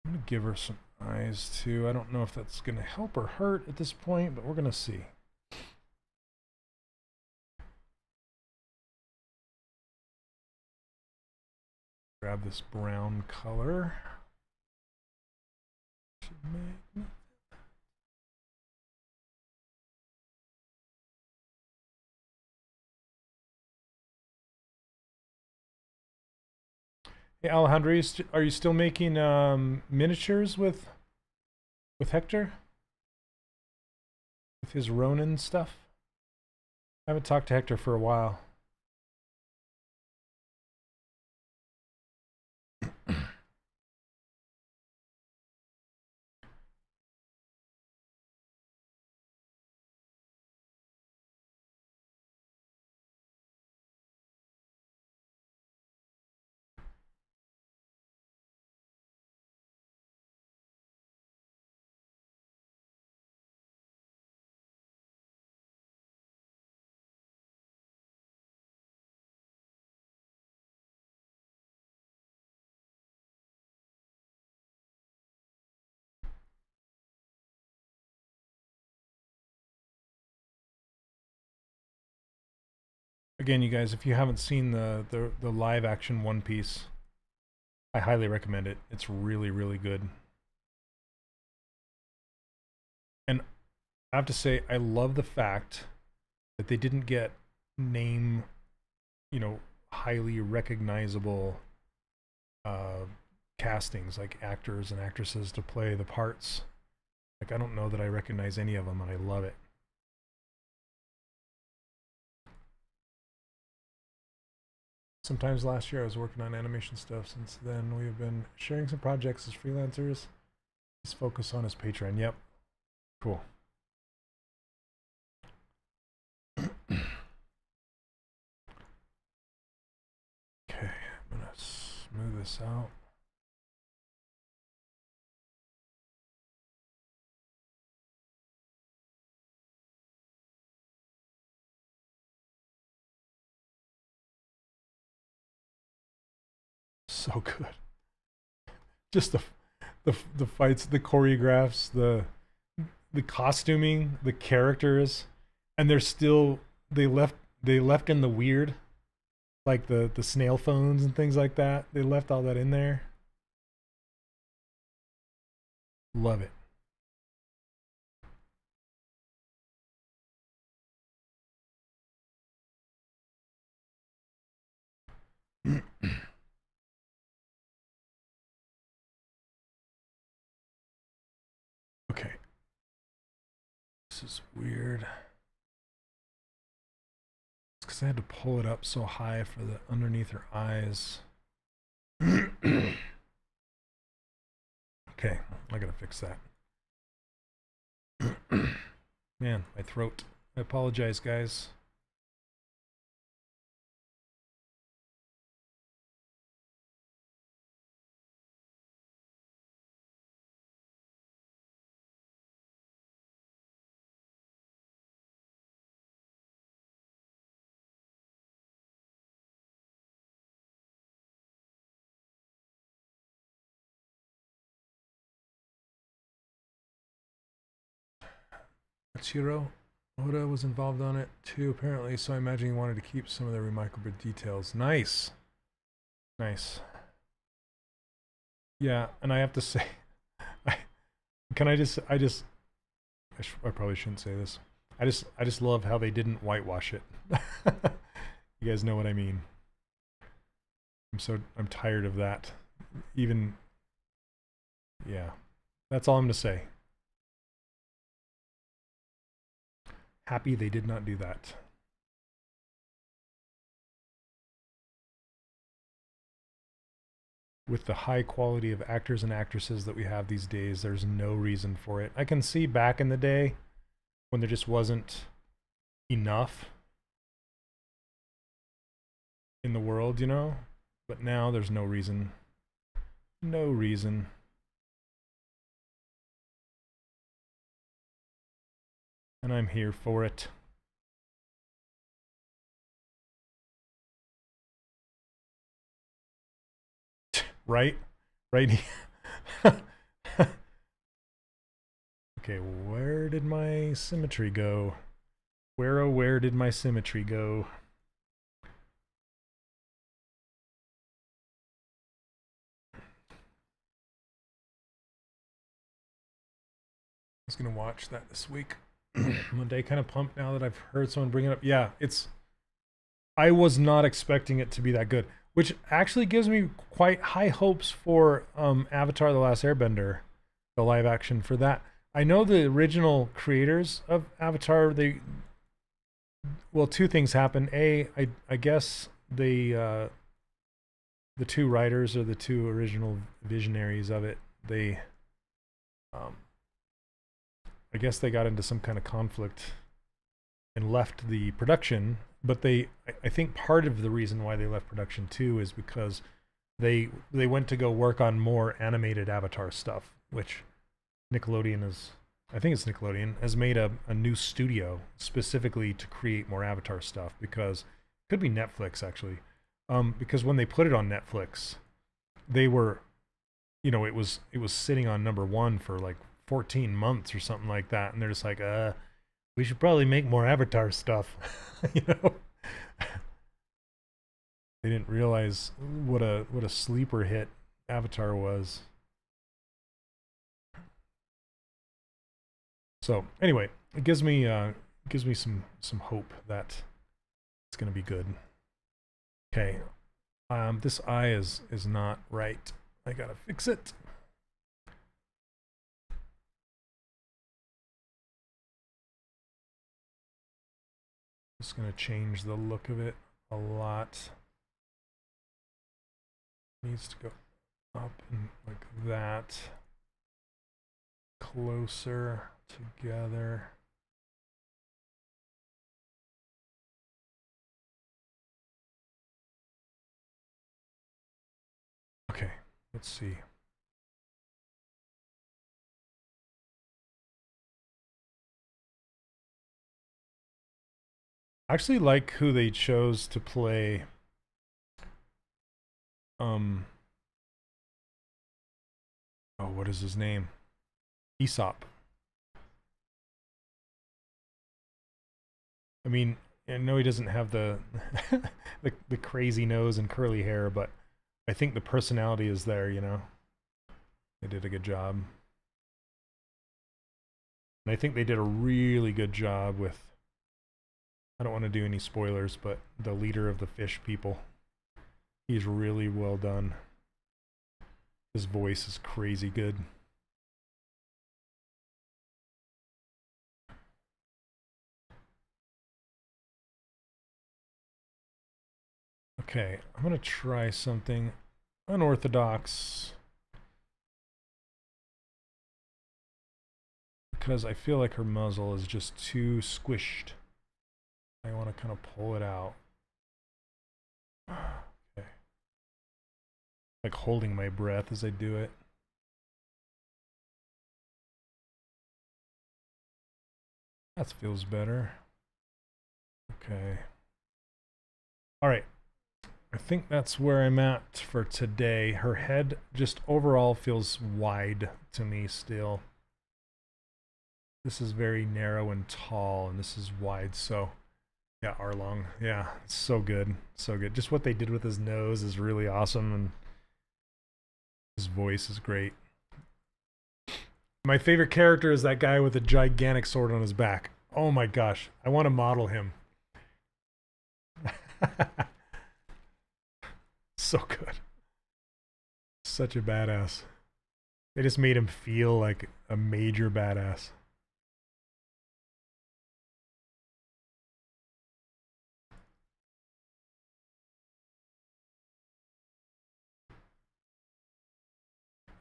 I'm going to give her some eyes too. I don't know if that's going to help or hurt at this point, but we're going to see. Grab this brown color. Hey Alejandro, are you still making miniatures with Hector? With his Ronin stuff? I haven't talked to Hector for a while. Again, you guys, if you haven't seen the live action One Piece, I highly recommend it. It's really, really good. And I have to say, I love the fact that they didn't get name, highly recognizable castings, like actors and actresses to play the parts. Like, I don't know that I recognize any of them, and I love it. Sometimes last year I was working on animation stuff. Since then, we have been sharing some projects as freelancers. Please focus on his Patreon. Yep. Cool. Okay, I'm gonna smooth this out. So good. Just the fights, the choreographs, the costuming, the characters, and they left in the weird, like the snail phones and things like that. They left all that in there. Love it. Okay. This is weird. It's because I had to pull it up so high for the underneath her eyes. Okay, I gotta fix that. Man, my throat. I apologize, guys. Chiro Oda was involved on it too, apparently, so I imagine he wanted to keep some of the remarkable details. Nice. Nice. Yeah, and I have to say, I probably shouldn't say this. I just love how they didn't whitewash it. You guys know what I mean. I'm tired of that. Even, yeah, that's all I'm gonna say. Happy they did not do that. With the high quality of actors and actresses that we have these days, there's no reason for it. I can see back in the day when there just wasn't enough in the world, but now there's no reason. No reason. And I'm here for it. Right? Right? Okay, where did my symmetry go? Where did my symmetry go? I was gonna watch that this week. Monday, kind of pumped now that I've heard someone bring it up. Yeah, I was not expecting it to be that good, which actually gives me quite high hopes for Avatar: The Last Airbender, the live action for that. I know the original creators of Avatar, well, two things happened. I guess the two writers or the two original visionaries of it, I guess they got into some kind of conflict and left the production, but I think part of the reason why they left production too is because they went to go work on more animated Avatar stuff, which Nickelodeon has made a new studio specifically to create more Avatar stuff, because it could be Netflix actually, because when they put it on Netflix, they were, it was sitting on #1 for like 14 months or something like that, and they're just like, we should probably make more Avatar stuff. They didn't realize what a sleeper hit Avatar was. So anyway, it gives me some hope that it's gonna be good. Okay, this eye is not right. I gotta fix it. Just gonna change the look of it a lot. Needs to go up and like that. Closer together. Okay, let's see. I actually like who they chose to play oh, what is his name? Aesop. I mean, I know he doesn't have the the crazy nose and curly hair, but I think the personality is there, you know. They did a good job. And I think they did a really good job with, I don't want to do any spoilers, but the leader of the fish people. He's really well done. His voice is crazy good. Okay, I'm going to try something unorthodox. Because I feel like her muzzle is just too squished. I want to kind of pull it out. Okay. Like holding my breath as I do it. That feels better. Okay. All right. I think that's where I'm at for today. Her head just overall feels wide to me still. This is very narrow and tall, and this is wide, so yeah, Arlong. Yeah, it's so good. So good. Just what they did with his nose is really awesome, and his voice is great. My favorite character is that guy with a gigantic sword on his back. Oh my gosh, I want to model him. So good. Such a badass. They just made him feel like a major badass.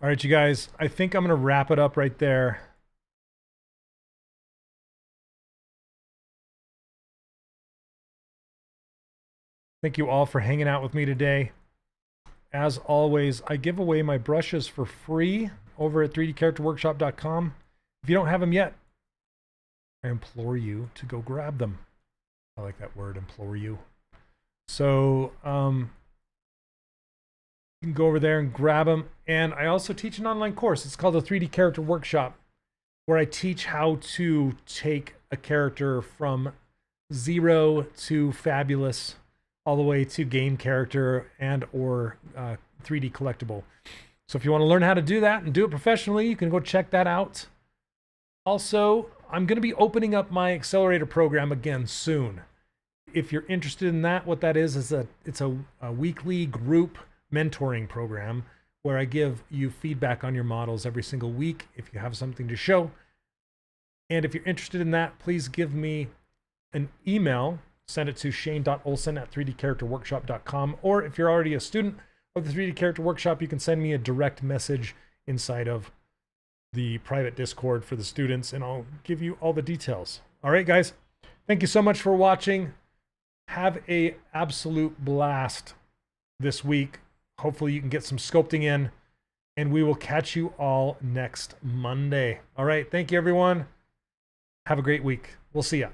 All right, you guys, I think I'm going to wrap it up right there. Thank you all for hanging out with me today. As always, I give away my brushes for free over at 3dcharacterworkshop.com. If you don't have them yet, I implore you to go grab them. I like that word, implore you. So, you can go over there and grab them. And I also teach an online course. It's called the 3D Character Workshop, where I teach how to take a character from 0 to fabulous, all the way to game character and or 3D collectible. So if you want to learn how to do that and do it professionally, you can go check that out. Also, I'm going to be opening up my accelerator program again soon. If you're interested in that, what that is it's a weekly group mentoring program where I give you feedback on your models every single week if you have something to show. And if you're interested in that, please give me an email. Send it to shane.olson@3dcharacterworkshop.com. Or if you're already a student of the 3D Character Workshop, you can send me a direct message inside of the private Discord for the students, and I'll give you all the details. All right, guys. Thank you so much for watching. Have a absolute blast this week. Hopefully you can get some sculpting in, and we will catch you all next Monday. All right. Thank you, everyone. Have a great week. We'll see ya.